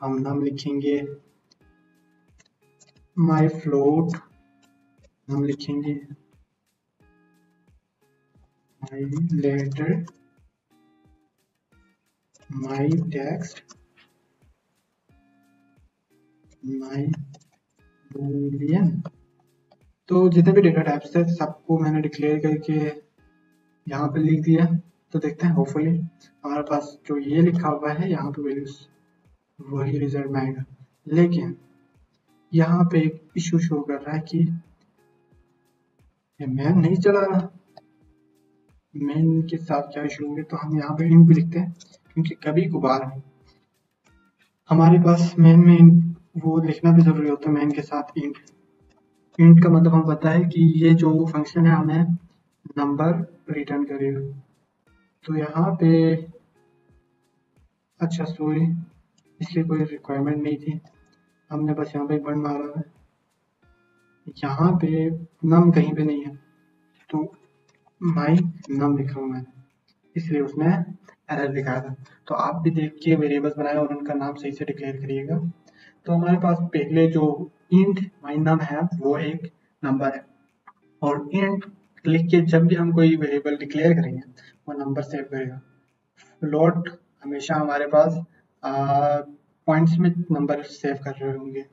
हम नाम लिखेंगे माई फ्लोट, हम लिखेंगे my letter, my text, my boolean. तो जितने भी डेटा टाइप्स थे सबको मैंने डिक्लेयर करके यहाँ पे लिख दिया। तो देखते हैं होपफुली हमारे पास जो ये लिखा हुआ है यहाँ पे वैल्यूज वही रिजल्ट में आएगा। लेकिन यहाँ पे एक इशू शो कर रहा है कि ये मैन नहीं चला रहा। मैन के साथ क्या इशू होंगे, तो हम यहाँ पे इंट भी लिखते हैं क्योंकि कभी कभार हमारे पास मैन में वो लिखना भी जरूरी होता है। मैन के साथ इंट, इंट का मतलब हमें पता है कि ये जो फंक्शन है हमें नंबर रिटर्न करेगा। तो यहाँ पे अच्छा सॉरी, इसकी कोई रिक्वायरमेंट नहीं थी, हमने बस यहाँ पे वन मारा है। यहाँ पे नम कहीं पे नहीं है, तो माई नम लिखा हुआ मैंने, इसलिए उसने एरर दिखाया था। तो आप भी देख के वेरिएबल्स बनाए और उनका नाम सही से डिक्लेयर करिएगा। तो हमारे पास पहले जो इंट माई नम है वो एक नंबर है, और इंट लिख के जब भी हम कोई वेरिएबल डिक्लेयर करेंगे वो नंबर सेव करेगा। फ्लोट हमेशा हमारे पास पॉइंट्स में नंबर सेव कर रहे होंगे,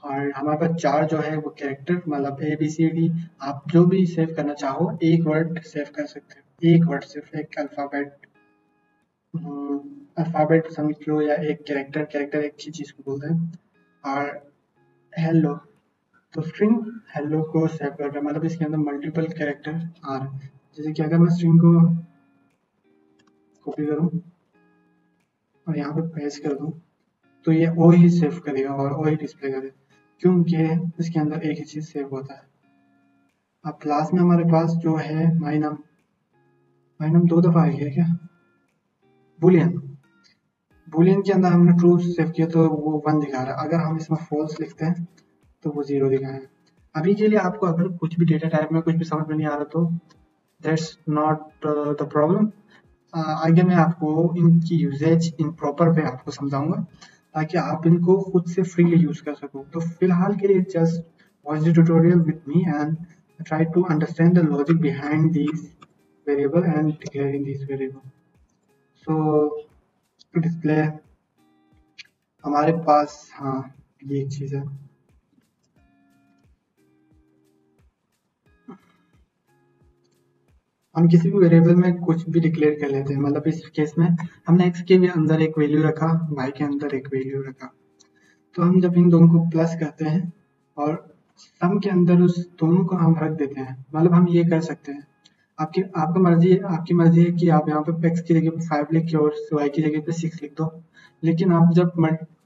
और हमारे पास चार जो है वो कैरेक्टर मतलब ए बी सी डी, आप जो भी सेव करना चाहो एक वर्ड सेव कर सकते हो, एक वर्ड सिर्फ एक अल्फाबेट, अल्फाबेट समझ लो या एक कैरेक्टर, कैरेक्टर एक ही चीज को बोलते हैं। और हेलो, तो स्ट्रिंग हेलो को सेव कर रहा है, मतलब इसके अंदर मल्टीपल कैरेक्टर आ रहे हैं। जैसे कि अगर मैं स्ट्रिंग को कॉपी करूं और यहाँ पे पेस्ट कर दूं तो ये ओ ही सेव करेगा और ओ ही डिस्प्ले करेगा, क्योंकि इसके अंदर एक ही चीज सेव होता है। अब क्लास में हमारे पास जो है माई नम, माई नम दो दफा आई है क्या, बुलियन, बुलियन के अंदर हमने ट्रू सेव किया तो वो 1 दिखा रहा है। अगर हम इसमें फॉल्स लिखते हैं तो वो 0 दिखाएगा। अभी के लिए आपको अगर कुछ भी डेटा टाइप में कुछ भी समझ में नहीं आ रहा तो दैट्स नॉट द प्रॉब्लम। आगे मैं आपको इनकी यूजेज इन प्रॉपर वे आपको समझाऊंगा ताकि आप इनको खुद से फ्रीली यूज कर सको। तो फिलहाल के लिए just watch the tutorial with me and try to understand the logic behind these variable and declaring these variable. So to display हमारे पास हाँ ये एक चीज है, हम किसी भी वेरिएबल में कुछ भी डिक्लेयर कर लेते हैं। मतलब इस केस में हमने x के भी अंदर एक वैल्यू रखा, y के अंदर एक वैल्यू रखा, तो हम जब इन दोनों को प्लस करते हैं और सम के अंदर उस दोनों को हम रख देते हैं, मतलब हम ये कर सकते हैं, आपकी मर्जी है कि आप यहाँ पे x की जगह पे 5 लिख के और y की जगह पे 6 लिख दो। लेकिन आप जब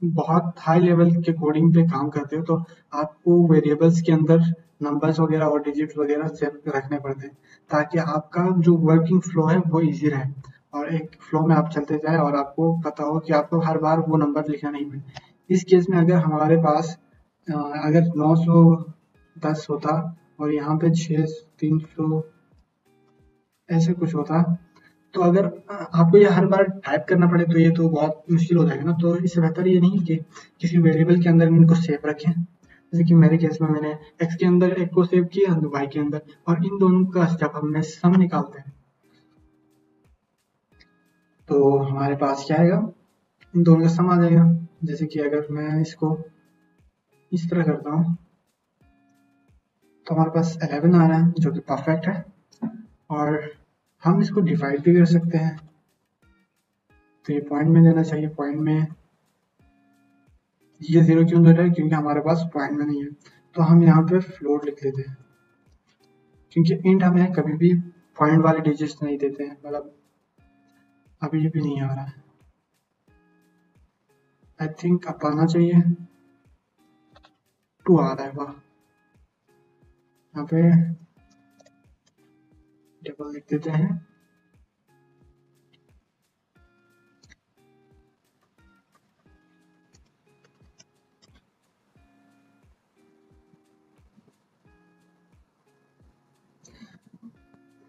बहुत हाई लेवल के कोडिंग पे काम करते हो तो आपको वेरिएबल्स के अंदर नंबर्स वगैरह और डिजिट्स वगैरह सेव रखने पड़ते हैं ताकि आपका जो वर्किंग फ्लो है वो इजी रहे और एक फ्लो में आप चलते जाए और आपको पता हो कि आपको हर बार वो नंबर लिखना नहीं पड़े। इस केस में अगर हमारे पास अगर 910 होता और यहाँ पे 300 ऐसे कुछ होता, तो अगर आपको ये हर बार टाइप करना पड़े तो ये तो बहुत मुश्किल हो जाएगा ना। तो इससे बेहतर ये नहीं कि किसी वेरिएबल के अंदर इनको सेव रखें। जैसे कि मेरे केस में मैंने x के अंदर एक को सेव किया, y के अंदर, और इन दोनों का जब हमने सम निकालते हैं तो हमारे पास क्या आएगा, इन दोनों का सम आ जाएगा। जैसे कि अगर मैं इसको इस तरह करता हूँ तो हमारे पास 11 आ रहा है जो कि परफेक्ट है, और हम इसको डिवाइड भी कर सकते हैं। तो ये पॉइंट में देना चाहिए, पॉइंट में ये 0 क्यों दे रहा है, क्योंकि हमारे पास पॉइंट में नहीं है। तो हम यहाँ पे फ्लोट लिख लेते हैं क्योंकि इंट हमें कभी भी पॉइंट वाले डिजिट्स नहीं देते हैं। मतलब अभी भी नहीं आ रहा है, आई थिंक अब आना चाहिए। 2 आ रहा है, वाह। यहाँ पे डबल लिख देते हैं।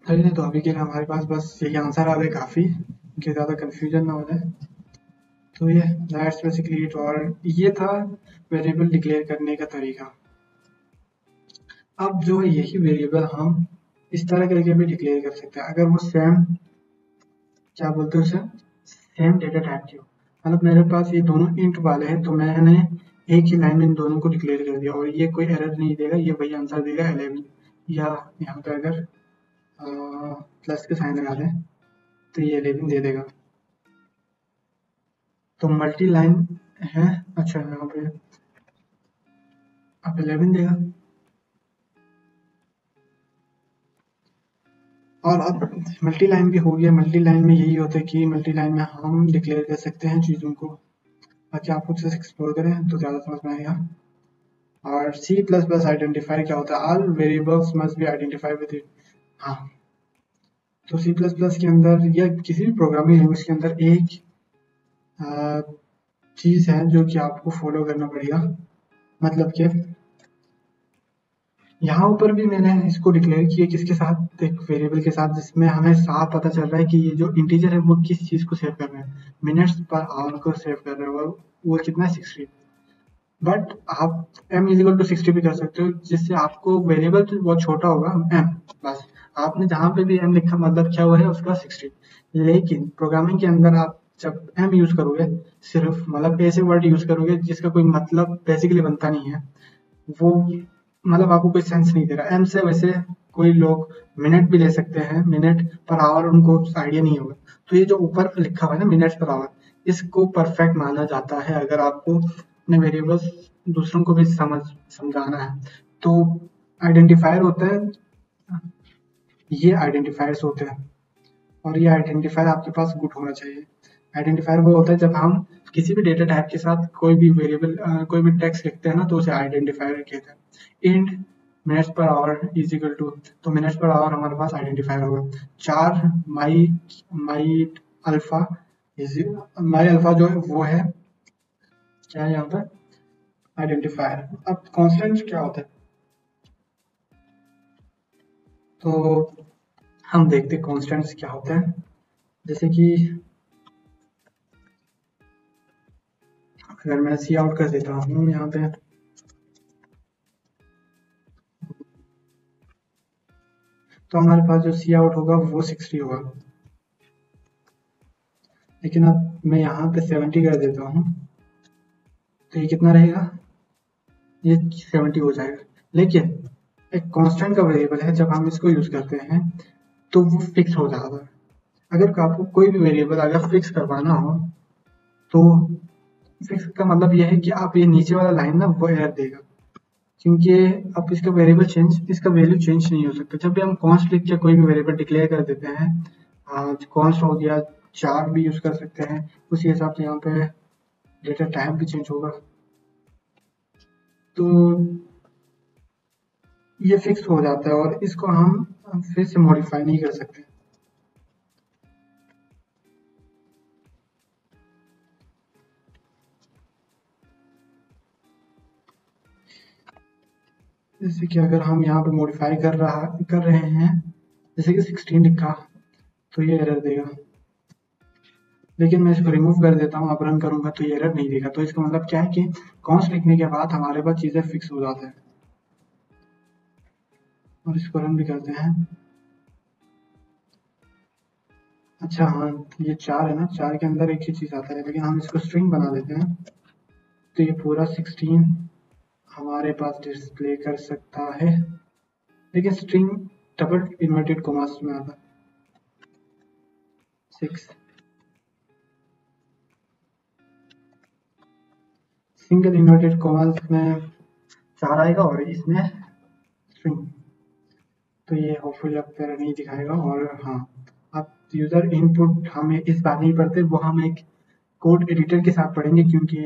चलिए, तो अभी के लिए हमारे पास बस यही आंसर आ रहा है काफी, कि ज्यादा कंफ्यूजन ना हो जाए। तो ये दैट्स बेसिकली इट, और ये था वेरिएबल डिक्लेयर करने का तरीका। अब जो है यही वेरिएबल हम इस तरह करके भी डिक्लेयर कर सकते हैं, अगर वो सेम, क्या बोलते हैं उसे, सेम डेटा टाइप की हो। मतलब मेरे पास ये दोनों इंट वाले हैं, तो मैंने एक ही लाइन में इन दोनों को डिक्लेयर कर दिया और ये कोई एरर नहीं देगा, ये वही आंसर देगा 11, या यहाँ पे अगर प्लस के साइन लगा दें तो ये 11 दे देगा। तो मल्टी लाइन है, अच्छा यहाँ पे अब 11 देगा। और अब मल्टी लाइन भी हो गया। मल्टी लाइन में यही होता है कि मल्टी लाइन में हम डिक्लेयर कर सकते हैं चीज़ों को। बाकी आप खुद से एक्सप्लोर करें तो ज़्यादा समझ में आएगा। और सी प्लस प्लस आइडेंटिफायर क्या होता है, all variables must be identify with it. हाँ, तो सी प्लस प्लस के अंदर या किसी भी प्रोग्रामिंग लैंग्वेज के अंदर एक चीज़ है जो कि आपको फॉलो करना पड़ेगा। मतलब कि यहाँ ऊपर भी मैंने इसको डिक्लेयर किया किसके साथ, एक वेरिएबल के साथ, जिसमें हमें साफ पता चल रहा है कि ये जो इंटीजर है वो किस चीज़ को सेव कर रहे हैं, मिनट्स पर आवर को सेव कर रहे हैं, वो कितना है 60। बट आप m इजिकल टू 60 भी कर सकते हो, जिससे आपको वेरिएबल तो बहुत छोटा होगा m, बस आपने जहाँ पे भी m लिखा मतलब क्या हुआ है उसका 60। लेकिन प्रोग्रामिंग के अंदर आप जब m यूज करोगे, सिर्फ मतलब ऐसे वर्ड यूज करोगे जिसका कोई मतलब बेसिकली बनता नहीं है, वो मतलब आपको कोई सेंस नहीं दे रहा। एम से वैसे कोई लोग मिनट भी ले सकते हैं, मिनट पर आवर उनको आइडिया नहीं होगा। तो ये जो ऊपर लिखा हुआ है ना मिनट्स पर आवर, इसको परफेक्ट माना जाता है अगर आपको अपने वेरिएबल्स दूसरों को भी समझाना है। तो आइडेंटिफायर होता है, ये आइडेंटिफायर्स होते हैं, और ये आइडेंटिफायर आपके पास गुड होना चाहिए। आइडेंटिफायर वो होता है जब हम किसी भी डेटा टाइप के साथ कोई भी वेरिएबल कोई भी टेक्स्ट लिखते हैं ना, तो उसे आइडेंटिफायर कहते हैं। Int minutes per hour is equal to, तो मिनट्स पर आवर हमारे पास आइडेंटिफायर होगा। 4 my my alpha is, my alpha जो है वो है क्या है यहाँ पर आइडेंटिफायर। अब कॉन्स्टेंट क्या होता है, तो हम देखते हैं कॉन्स्टेंट्स क्या होता है। जैसे कि अगर मैं सी आउट कर देता हूँ यहाँ पे, तो हमारे पास जो सी आउट होगा वो 60 होगा। लेकिन अब मैं यहाँ पे 70 कर देता हूँ तो ये कितना रहेगा, ये 70 हो जाएगा। लेकिन एक कांस्टेंट का वेरिएबल है, जब हम इसको यूज करते हैं तो वो फिक्स हो जाता है। अगर आपको कोई भी वेरिएबल अगर फिक्स करवाना हो, तो फिक्स का मतलब ये है कि आप ये नीचे वाला लाइन ना वो एरर देगा, क्योंकि अब इसका वेरिएबल चेंज, इसका वैल्यू चेंज नहीं हो सकता। जब भी हम कॉन्स्ट लिख के कोई भी वेरिएबल डिक्लेयर कर देते हैं, कॉन्स्ट हो गया, चार भी यूज कर सकते हैं, उसी हिसाब से यहाँ पे डेटा टाइप भी चेंज होगा। तो ये फिक्स हो जाता है और इसको हम फिर से मॉडिफाई नहीं कर सकते। जैसे कि अगर हम यहाँ पे मॉडिफाई कर रहे हैं, जैसे कि 16 लिखा, तो ये एरर देगा। लेकिन मैं इसको रिमूव कर देता हूँ, अब रन करूंगा तो ये एरर नहीं देगा। तो इसका मतलब क्या है कि कॉन्स्ट लिखने के बाद हमारे पास चीजें फिक्स हो जाते हैं। और इसको रन भी करते हैं। अच्छा हाँ, ये 4 है ना, 4 के अंदर एक ही चीज आता है, लेकिन हम इसको स्ट्रिंग बना देते हैं तो ये पूरा 16 हमारे पास डिस्प्ले कर सकता है। लेकिन स्ट्रिंग डबल इन्वर्टेड कोमास में आता है 6, सिंगल इन्वर्टेड कोमास में 4 आएगा और इसमें स्ट्रिंग। तो ये होपफुली अब एरर नहीं दिखाएगा। और हाँ, अब यूजर इनपुट हमें इस बार नहीं पढ़ते, वो हम एक कोड एडिटर के साथ पढ़ेंगे, क्योंकि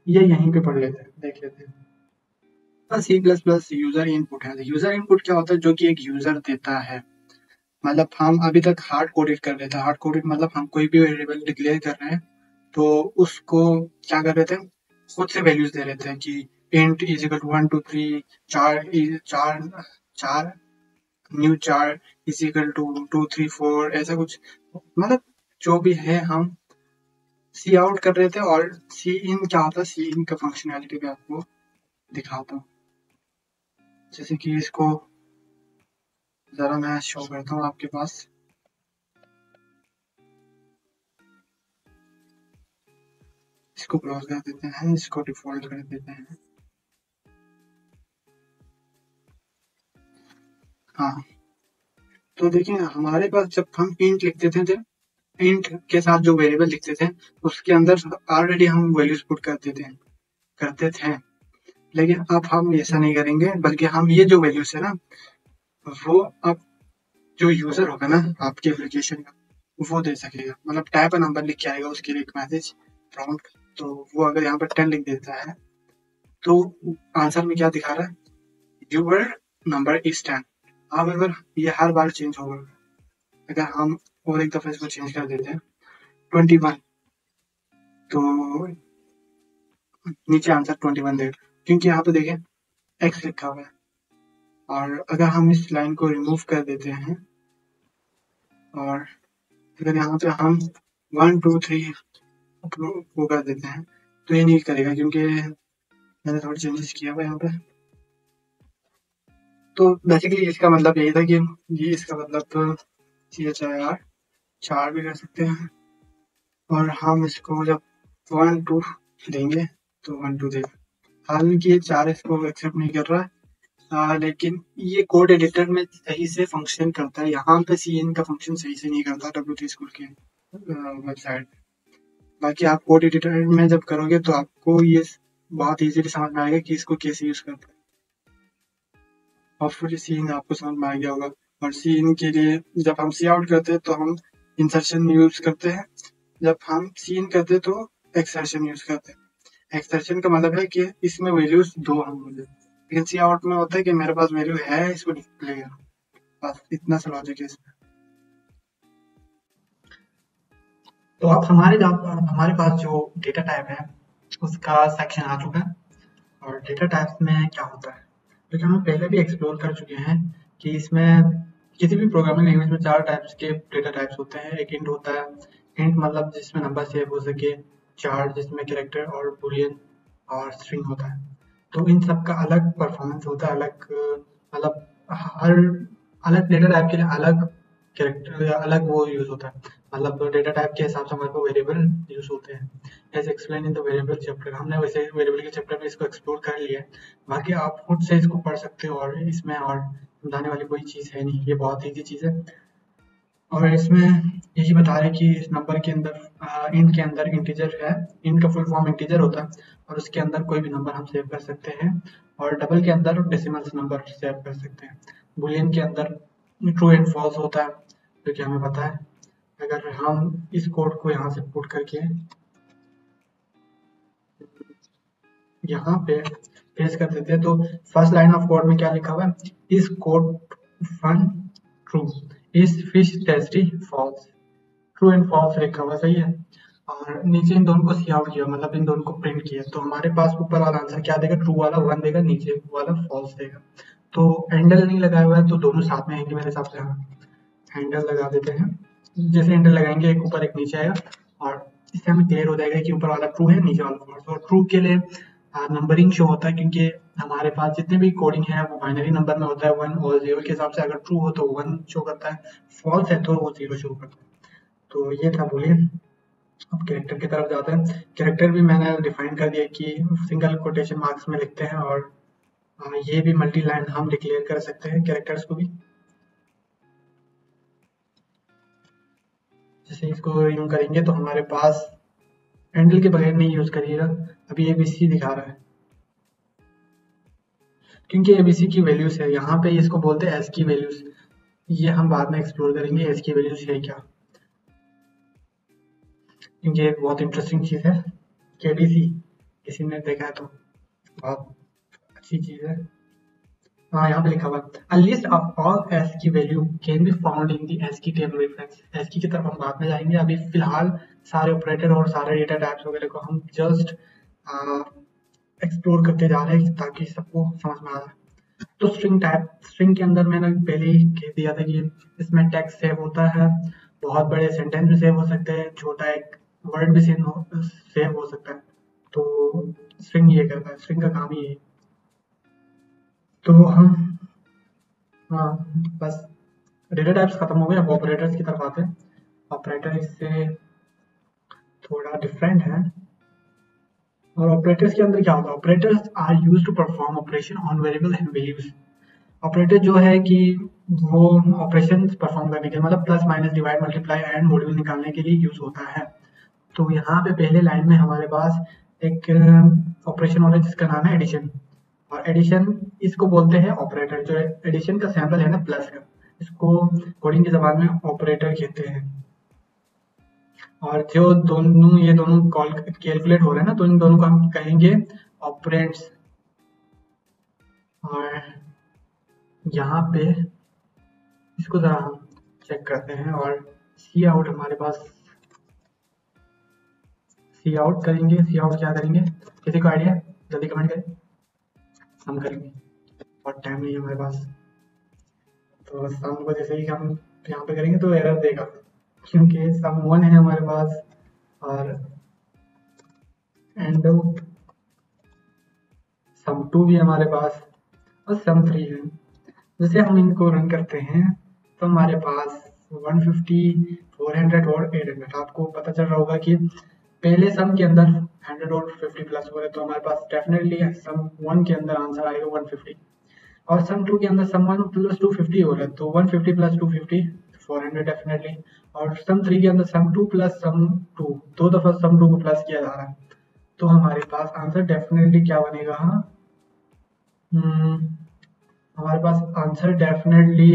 ये यहीं पे पढ़ लेते हैं, देख लेते हैं। C plus plus user input है। यूजर इनपुट क्या होता है, जो कि एक यूजर देता है। मतलब हम अभी तक हार्ड कोडेड कर रहे थे। हार्ड कोडेड मतलब हम कोई भी वेरिएबल डिक्लेयर कर रहे हैं तो उसको क्या कर रहे थे, खुद से वैल्यूज दे रहे थे कि इंट इज इक्वल टू 1 2 3, चार चार न्यू चार इज इक्वल टू 2 3 4, ऐसा कुछ। मतलब जो भी है हम सी आउट कर रहे थे और सी इन क्या होता है, सी इन का फंक्शनैलिटी भी आपको दिखाता हूँ। जैसे कि इसको जरा मैं शो करता हूँ आपके पास। इसको क्लोज कर देते हैं, इसको डिफॉल्ट कर देते हैं। हाँ, तो देखिए हमारे पास जब हम इंट लिखते थे इंट के साथ जो वेरिएबल लिखते थे उसके अंदर ऑलरेडी हम वैल्यूज पुट करते थे। लेकिन अब हम ऐसा नहीं करेंगे, बल्कि हम ये जो वैल्यूज है ना, वो अब जो यूजर होगा ना आपके एप्लीकेशन का, वो दे सकेगा। मतलब टाइप अ नंबर लिख के आएगा उसके लिए एक मैसेज प्रॉम्प्ट, तो वो अगर यहाँ पर 10 लिख देता है तो आंसर में क्या दिखा रहा है, यूर नंबर इज 10। अब अगर ये हर बार चेंज होगा, अगर हम और एक दफा इसको चेंज कर देते हैं 21, तो नीचे आंसर 21 देगा, क्योंकि यहाँ पे देखें एक्स लिखा हुआ है। और अगर हम इस लाइन को रिमूव कर देते हैं और अगर यहाँ पे हम 1 2 3 वो कर देते हैं, तो ये नहीं करेगा, क्योंकि मैंने थोड़ी चेंजेस किया हुआ यहाँ पे। तो बेसिकली इसका मतलब यही था कि ये इसका मतलब CHIR 4 भी कर सकते हैं, और हम इसको जब 1 2 देंगे तो 1 2 देगा। हालांकि ये 4 इसको एक्सेप्ट नहीं कर रहा है, लेकिन ये कोड एडिटर में सही से फंक्शन करता है। यहाँ पे CN का फंक्शन सही से नहीं करता W3 स्कूल के वेबसाइट। बाकी आप कोड एडिटर में जब करोगे तो आपको ये बहुत इजीली समझ में आएगा कि इसको कैसे यूज करते हैं। होपफुली सीन आपको समझ में आ गया होगा। और सीन के लिए जब हम सी आउट करते हैं तो हम इंसर्शन यूज करते हैं, जब हम सीन करते हैं तो एक्सर्शन यूज करते हैं। एक्सर्शन का मतलब है कि इसमें वैल्यूज दो हम बोले, लेकिन सी आउट में होता है कि मेरे पास वैल्यू है, इसको डिस्प्ले करो। बस इतना सा लॉजिक है इसमें। तो अब हमारे पास जो डेटा टाइप है उसका सेक्शन आ चुका है। और डेटा टाइप्स में क्या होता है, क्योंकि हम पहले भी एक्सप्लोर कर चुके हैं कि इसमें किसी भी प्रोग्रामिंग लैंग्वेज में 4 टाइप्स के डेटा टाइप्स होते हैं। एक इंट होता है, इंट मतलब जिसमें नंबर सेव हो सके, चार जिसमें कैरेक्टर और बुलियन और स्ट्रिंग होता है। तो इन सब का अलग परफॉर्मेंस होता है, अलग मतलब हर अलग डेटा टाइप के लिए अलग कैरेक्टर या अलग वो यूज होता है। मतलब डेटा टाइप के हिसाब से हमारे को वेरिएबल यूज होते हैं, as explain in the variable chapter. हमने वैसे वेरिएबल के चैप्टर में इसको एक्सप्लोर कर लिया है, बाकी आप खुद से इसको पढ़ सकते हो, और इसमें और समझाने वाली कोई चीज़ है नहीं, ये बहुत ईजी चीज़ है। और इसमें यही बता रहे कि इस नंबर के अंदर इंट के अंदर इंटीजर है, इंट का फुल फॉर्म इंटीजर होता है, और उसके अंदर कोई भी नंबर हम सेव कर सकते हैं। और डबल के अंदर डेसिमल्स नंबर सेव कर सकते हैं। बुलियन के अंदर ट्रू एंड फॉल्स होता है, जो कि हमें पता है। अगर हम इस कोड को यहाँ से पुट करके यहाँ पे पेस्ट कर देते हैं, तो फर्स्ट लाइन ऑफ कोड में क्या लिखा हुआ है, is code fun true, is fish tasty false. True and false लिखा हुआ, सही है। और नीचे इन दोनों को सी आउट किया, मतलब इन दोनों को प्रिंट किया, तो हमारे पास ऊपर वाला आंसर क्या देगा, ट्रू वाला 1 देगा, नीचे वाला फॉल्स देगा। तो हैंडल नहीं लगाया हुआ है तो दोनों साथ में आएंगे मेरे हिसाब से। हम हैंडल लगा देते हैं, जैसे हैंडल लगाएंगे एक ऊपर एक नीचे आएगा, और इससे हमें क्लियर हो जाएगा कि ऊपर वाला ट्रू है, नीचे वाला फॉल्स। और ट्रू के लिए नंबरिंग शो होता है, क्योंकि हमारे पास जितने भी कोडिंग है वो बाइनरी नंबर में होता है, 1 और 0 के हिसाब से। अगर ट्रू हो तो 1 शो करता है, फॉल्स है तो वो 0 शो करता है। तो ये था बुलियन। अब कैरेक्टर की तरफ जाते हैं। कैरेक्टर भी मैंने डिफाइन कर दिया कि सिंगल कोटेशन मार्क्स में लिखते हैं, और ये भी मल्टी लाइन हम डिक्लेयर कर सकते हैं कैरेक्टर्स को भी। जैसे इसको यूं करेंगे तो हमारे पास हैंडल के बगैर नहीं यूज करिएगा, अभी एबीसी दिखा रहा है, क्योंकि एबीसी की वैल्यूज है। यहाँ पे इसको बोलते हैं एस की वैल्यूज, ये हम बाद में एक्सप्लोर करेंगे एस की वैल्यूज है क्या, क्योंकि एक बहुत इंटरेस्टिंग चीज है। केबीसी किसी ने देखा है तो बहुत अच्छी चीज है। हाँ, यहाँ पे लिखा हुआ है a list of all ASCII value can be found in the ASCII table reference. ASCII तरफ हम बाद में जाएंगे, अभी फिलहाल सारे ऑपरेटर और सारे डेटा टाइप्स वगैरह को हम जस्ट एक्सप्लोर करते जा रहे हैं ताकि सबको समझ में आ जाए। तो स्ट्रिंग टाइप, स्ट्रिंग के अंदर मैंने पहले ही कह दिया था कि इसमें टेक्स्ट सेव होता है, बहुत बड़े सेंटेंस भी सेव हो सकते हैं, छोटा एक वर्ड भी सेम हो सकता है। तो स्ट्रिंग ये करता है, स्ट्रिंग का काम ही ये है। तो हम, हाँ, बस डेटा टाइप्स खत्म हो गए, अब ऑपरेटर्स की तरफ आते हैं। ऑपरेटर इससे थोड़ा डिफरेंट है। और ऑपरेटर्स के अंदर क्या होता है, operators are use to perform operation on variable and values. Operator जो है कि वो ऑपरेशन परफॉर्म करने के, मतलब plus minus divide multiply and module निकालने के लिए यूज होता है। तो यहाँ पे पहले लाइन में हमारे पास एक ऑपरेशन हो रहा है जिसका नाम है एडिशन। और एडिशन इसको बोलते हैं ऑपरेटर। जो एडिशन का सैंपल है ना प्लस का, इसको कोडिंग की जबान में ऑपरेटर कहते हैं। और जो दोनों ये दोनों कॉल कैलकुलेट हो रहे हैं ना, तो इन दोनों को हम कहेंगे ऑपरेंड्स। और यहाँ पे इसको जरा हम चेक करते हैं। और सी आउट हमारे पास, सी आउट करेंगे। सी आउट क्या करेंगे, किसी को आइडिया, जल्दी कमेंट करें। हम करेंगे, और टाइम नहीं है हमारे पास। तो सम को जैसे ही हम यहाँ पे करेंगे तो एरर देगा, क्योंकि सम 1 है हमारे पास और एंड सम 2 भी हमारे पास और सम 3 है। जैसे हम इनको रन करते हैं तो हमारे पास 150, 400 और 800। आपको पता चल रहा होगा कि पहले सम के अंदर 100 और 50 प्लस हो रहे, तो हमारे पास डेफिनेटली सम 1 के अंदर आंसर आएगा 150। और सम 2 के अंदर सम 1 प्लस 250 हो रहा है, तो 150 प्लस 250 400 डेफिनेटली। और सम 3 के अंदर सम 2 प्लस सम 2, दो दफा सम 2 को प्लस किया जा रहा है, तो हमारे पास आंसर डेफिनेटली क्या बनेगा। हम्म, हमारे पास आंसर डेफिनेटली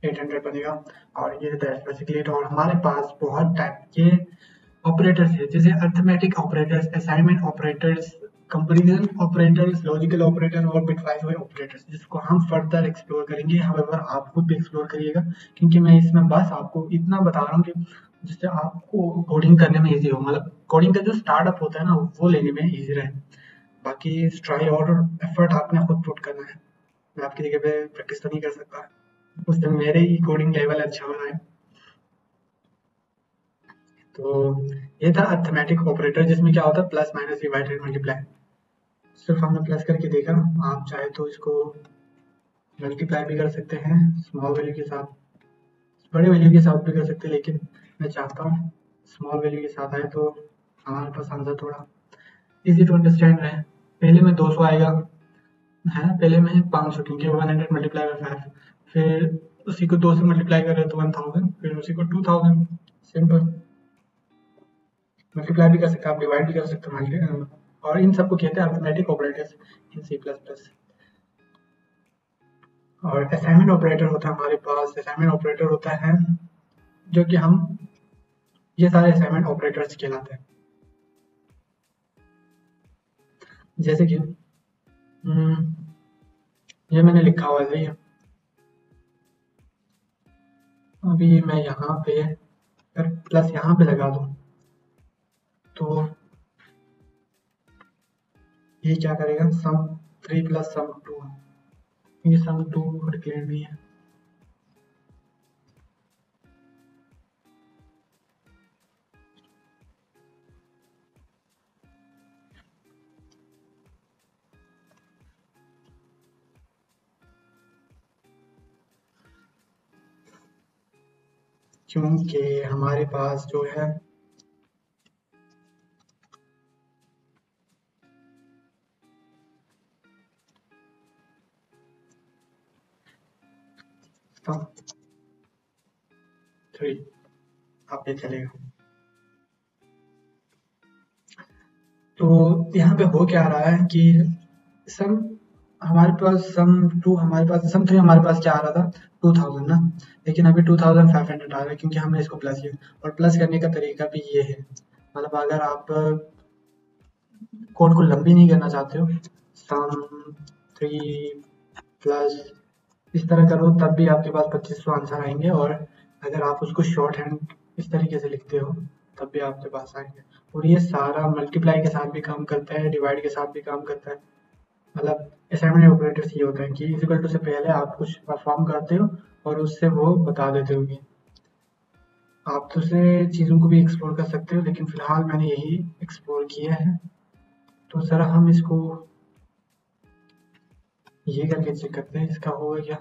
800 बनेगा। और ये बेसिकली। और हमारे पास बहुत टाइप के ऑपरेटर्स है, जैसे arithmetic operators, assignment operators, comparison operators, logical operator और बिटवाइज ऑपरेटर्स, जिसको हम फर्दर एक्सप्लोर करेंगे। हाउएवर आप खुद भी एक्सप्लोर करिएगा, क्योंकि मैं इसमें बस आपको इतना बता रहा हूँ कि जिससे आपको कोडिंग करने में इजी हो, मतलब कोडिंग का जो स्टार्टअप होता है ना वो लेने में इजी रहे। बाकी ट्राई और एफर्ट आपने खुद पुट करना है। मैं आपकी जगह पे प्रैक्टिस तो नहीं कर सकता, उस दिन मेरे ही कोडिंग लेवल अच्छा हो रहा है। तो ये था अर्थमेटिक ऑपरेटर, जिसमें क्या होता है प्लस माइनस डिवाइड मल्टीप्लाई। सिर्फ हमने प्लस करके देखा, आप चाहे तो इसको मल्टीप्लाई भी कर सकते हैं स्मॉल वैल्यू के साथ, बड़े वैल्यू के साथ भी कर सकते हैं, लेकिन मैं चाहता हूँ स्मॉल वैल्यू के साथ आए तो हमारे पास आंसर थोड़ा इजी टू अंडरस्टैंड रहे। पहले में 200 आएगा है, पहले में 500, क्योंकि 100 मल्टीप्लाई बाई 5, फिर उसी को 2 से मल्टीप्लाई कर रहे तो 1000, फिर उसी को 2000। सिंपल। मल्टीप्लाई भी कर सकते हैं आप, डिवाइड भी कर सकते हैं। और इन सबको कहते हैं arithmetic operators in C plus plus. और असाइनमेंट ऑपरेटर होता है हमारे पास। असाइनमेंट ऑपरेटर होता है जो कि हम, ये सारे असाइनमेंट ऑपरेटर्स कहलाते हैं। जैसे कि ये मैंने लिखा हुआ है, ये अभी मैं यहाँ पे अगर प्लस यहाँ पे लगा दूँ तो ये क्या करेगा, सम 3 प्लस सम 2, ये सम 2 डिक्लेयर नहीं है। क्योंकि हमारे पास जो है सम 3 आप पे चलेगा। तो यहाँ पे हो क्या रहा है कि सम हमारे पास सम 2, हमारे पास सम 3 हमारे पास क्या आ रहा था 2000 ना, लेकिन अभी 2500 आ रहा है क्योंकि हमने इसको प्लस किया। और प्लस करने का तरीका भी ये है, मतलब अगर आप कोड को लंबी नहीं करना चाहते हो, सम 3 प्लस इस तरह करो तब भी आपके पास 2500 आंसर आएंगे। और अगर आप उसको शॉर्ट हैंड इस तरीके से लिखते हो तब भी आपके पास आएंगे। और ये सारा मल्टीप्लाई के साथ भी काम करता है, डिवाइड के साथ भी काम करता है। मतलब असाइनमेंट ऑपरेटर्स ये होता है कि इज इक्वल टू से पहले आप कुछ परफॉर्म करते हो और उससे वो बता देते हो। आप दूसरे चीज़ों को भी एक्सप्लोर कर सकते हो, लेकिन फ़िलहाल मैंने यही एक्सप्लोर किया है। तो ज़रा हम इसको ये करके चेक करते हैं इसका होगा क्या।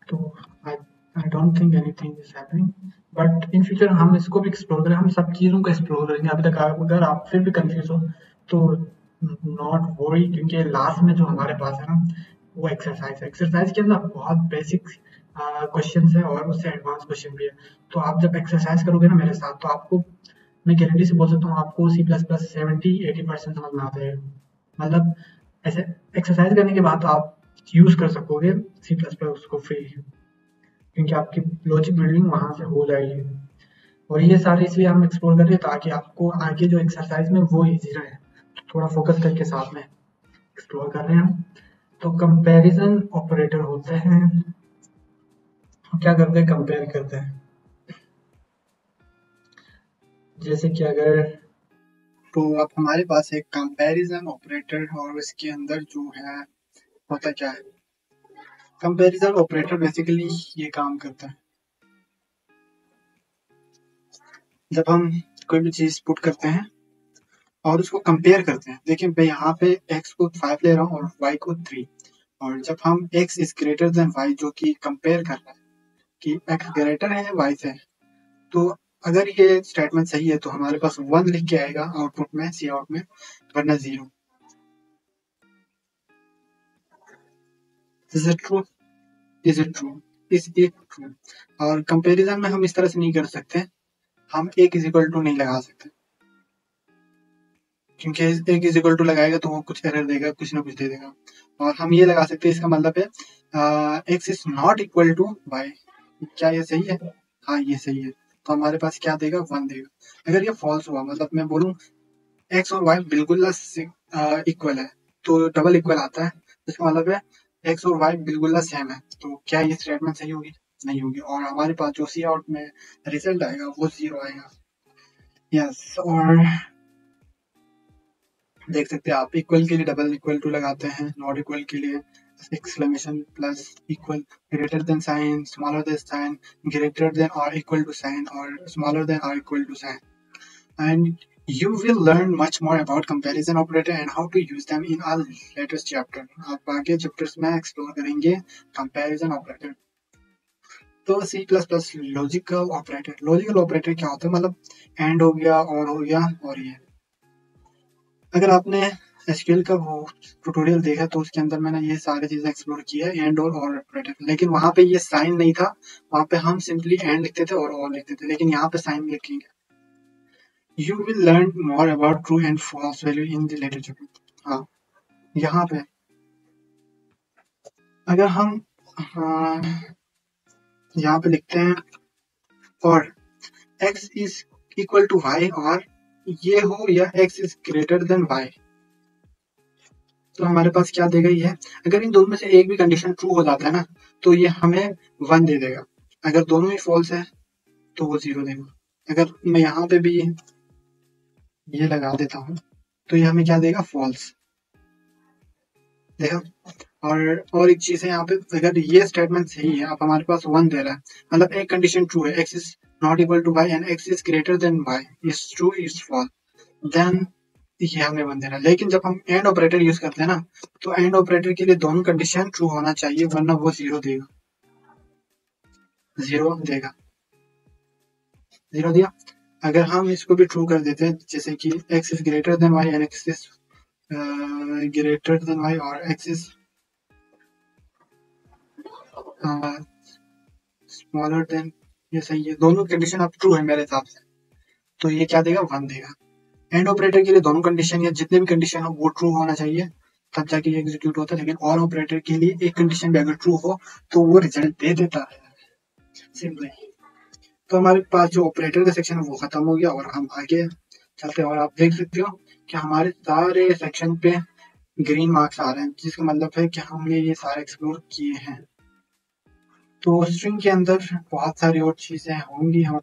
तो I I don't think anything is happening, but in future हम इसको भी एक्सप्लोर करें, हम सब चीज़ों को एक्सप्लोर करेंगे। अभी तक अगर आप फिर भी कंफ्यूज हो तो नॉट वरी, क्योंकि लास्ट में जो हमारे पास है ना वो एक्सरसाइज है। एक्सरसाइज के अंदर बहुत बेसिक क्वेश्चन है और उससे एडवांस क्वेश्चन भी है। तो आप जब एक्सरसाइज करोगे ना मेरे साथ, तो आपको मैं गारंटी से बोल सकता हूँ आपको सी प्लस प्लस 70-80% समझ में आ जाएगा। मतलब ऐसे एक्सरसाइज करने के बाद तो आप यूज़ कर सकोगे सी प्लस प्लस उसको फ्री, क्योंकि आपकी लॉजिक बिल्डिंग वहाँ से हो जाएगी। और ये सारे इसलिए हम एक्सप्लोर कर रहे हैं ताकि आपको आगे जो एक्सरसाइज में वो इजी रहे। तो थोड़ा फोकस करके साथ में एक्सप्लोर कर रहे हैं हम। तो कंपैरिजन ऑपरेटर होते हैं, हम क्या करते हैं कंपेयर करते हैं। जैसे कि अगर तो अब हमारे पास एक कंपैरिजन ऑपरेटर और इसके अंदर जो है होता क्या है। कंपैरिजन ऑपरेटर बेसिकली ये काम करता है, जब हम कोई भी चीज़ पुट करते हैं और उसको कंपेयर करते हैं। देखिए मैं यहाँ पे x को 5 ले रहा हूँ और y को 3, और जब हम x is greater than y जो कि कंपेयर कर रहा है कि x ग्रेटर है y से, तो अगर ये स्टेटमेंट सही है तो हमारे पास 1 लिख के आएगा आउटपुट में, सी आउट में, वरना 0। Is it true? Is it true? Is it true? और कंपैरिजन में हम इस तरह से नहीं कर सकते, हम एक इज इक्वल टू नहीं लगा सकते, क्योंकि एक इज इक्वल टू लगाएगा तो वो कुछ एरर देगा, कुछ ना कुछ दे देगा। और हम ये लगा सकते हैं, इसका मतलब है x is not equal to y. क्या ये सही है? हाँ ये सही है। तो हमारे पास क्या देगा? 1 देगा। अगर ये फॉल्स हुआ, मतलब मैं बोलूँ एक्स और वाई बिल्कुल इक्वल है, तो डबल इक्वल आता है, इसका मतलब है एक्स और वाई बिल्कुल सेम है। तो क्या ये स्टेटमेंट सही होगी? नहीं होगी। और हमारे पास जो सी आउट में रिजल्ट आएगा वो 0 आएगा। यस। और देख सकते हैं आप, इक्वल के लिए डबल इक्वल टू लगाते हैं, नॉट इक्वल के लिए exclamation plus equal, greater than sign, smaller than sign, greater than और इक्वल टू साइन, और स्मॉलर देन और equal to sign. And you will learn much more about comparison operator and how to use them in our latest chapter. आप आगे chapters में explore करेंगे comparison operator। तो C++ logical operator, logical operator क्या होता है? मतलब एंड हो गया, और हो गया, और ये। अगर आपने एसक्यूएल का वो ट्यूटोरियल देखा तो उसके अंदर मैंने ये सारी चीजें एक्सप्लोर की है, एंड और ऑपरेटर। लेकिन वहां पे ये साइन नहीं था, वहां पे हम सिंपली एंड लिखते थे और लिखते थे, लेकिन यहाँ पे साइन लिखेंगे। You will learn more about true and false value in the later chapter. हाँ, यहाँ पे अगर हम यहाँ पे लिखते हैं और x is equal to y, और ये हो या x is greater than y, तो हमारे पास क्या देगा ये? अगर इन दोनों में से एक भी कंडीशन ट्रू हो जाता है ना, तो ये हमें 1 दे देगा। अगर दोनों ही फॉल्स है तो वो 0 देगा। अगर मैं यहाँ पे भी ये लगा देता हूँ तो ये हमें क्या देगा? फॉल्स। देखा? और एक चीज है यहाँ पे, अगर ये स्टेटमेंट सही है, आप हमारे पास 1 दे रहा है, मतलब एक कंडीशन ट्रू है, x is not equal to y and x is greater than y, is true is false, then ये हमें 1 दे रहा है। लेकिन जब हम एंड ऑपरेटर यूज करते हैं ना, तो एंड ऑपरेटर के लिए दोनों कंडीशन ट्रू होना चाहिए, वरना वो 0 देगा। 0 देगा। 0 दिया। अगर हम इसको भी ट्रू कर देते हैं, जैसे कि x is greater than y and x is greater than y, और x इज स्मॉलर देन, ये सही है, दोनों कंडीशन अब ट्रू है मेरे हिसाब से, तो ये क्या देगा? 1 देगा। एंड ऑपरेटर के लिए दोनों कंडीशन या जितने भी कंडीशन हो वो ट्रू होना चाहिए, तब जाके ये एग्जीक्यूट होता है। लेकिन और ऑपरेटर के लिए एक कंडीशन भी अगर ट्रू हो तो वो रिजल्ट दे देता है, सिंपली। तो हमारे पास जो ऑपरेटर का सेक्शन है वो खत्म हो गया, और हम आगे चलते हैं। और आप देख सकते हो कि हमारे सारे सेक्शन पे ग्रीन मार्क्स आ रहे हैं, जिसका मतलब है कि हमने ये सारे एक्सप्लोर किए हैं। तो स्ट्रिंग के अंदर बहुत सारी और चीजें होंगी, हम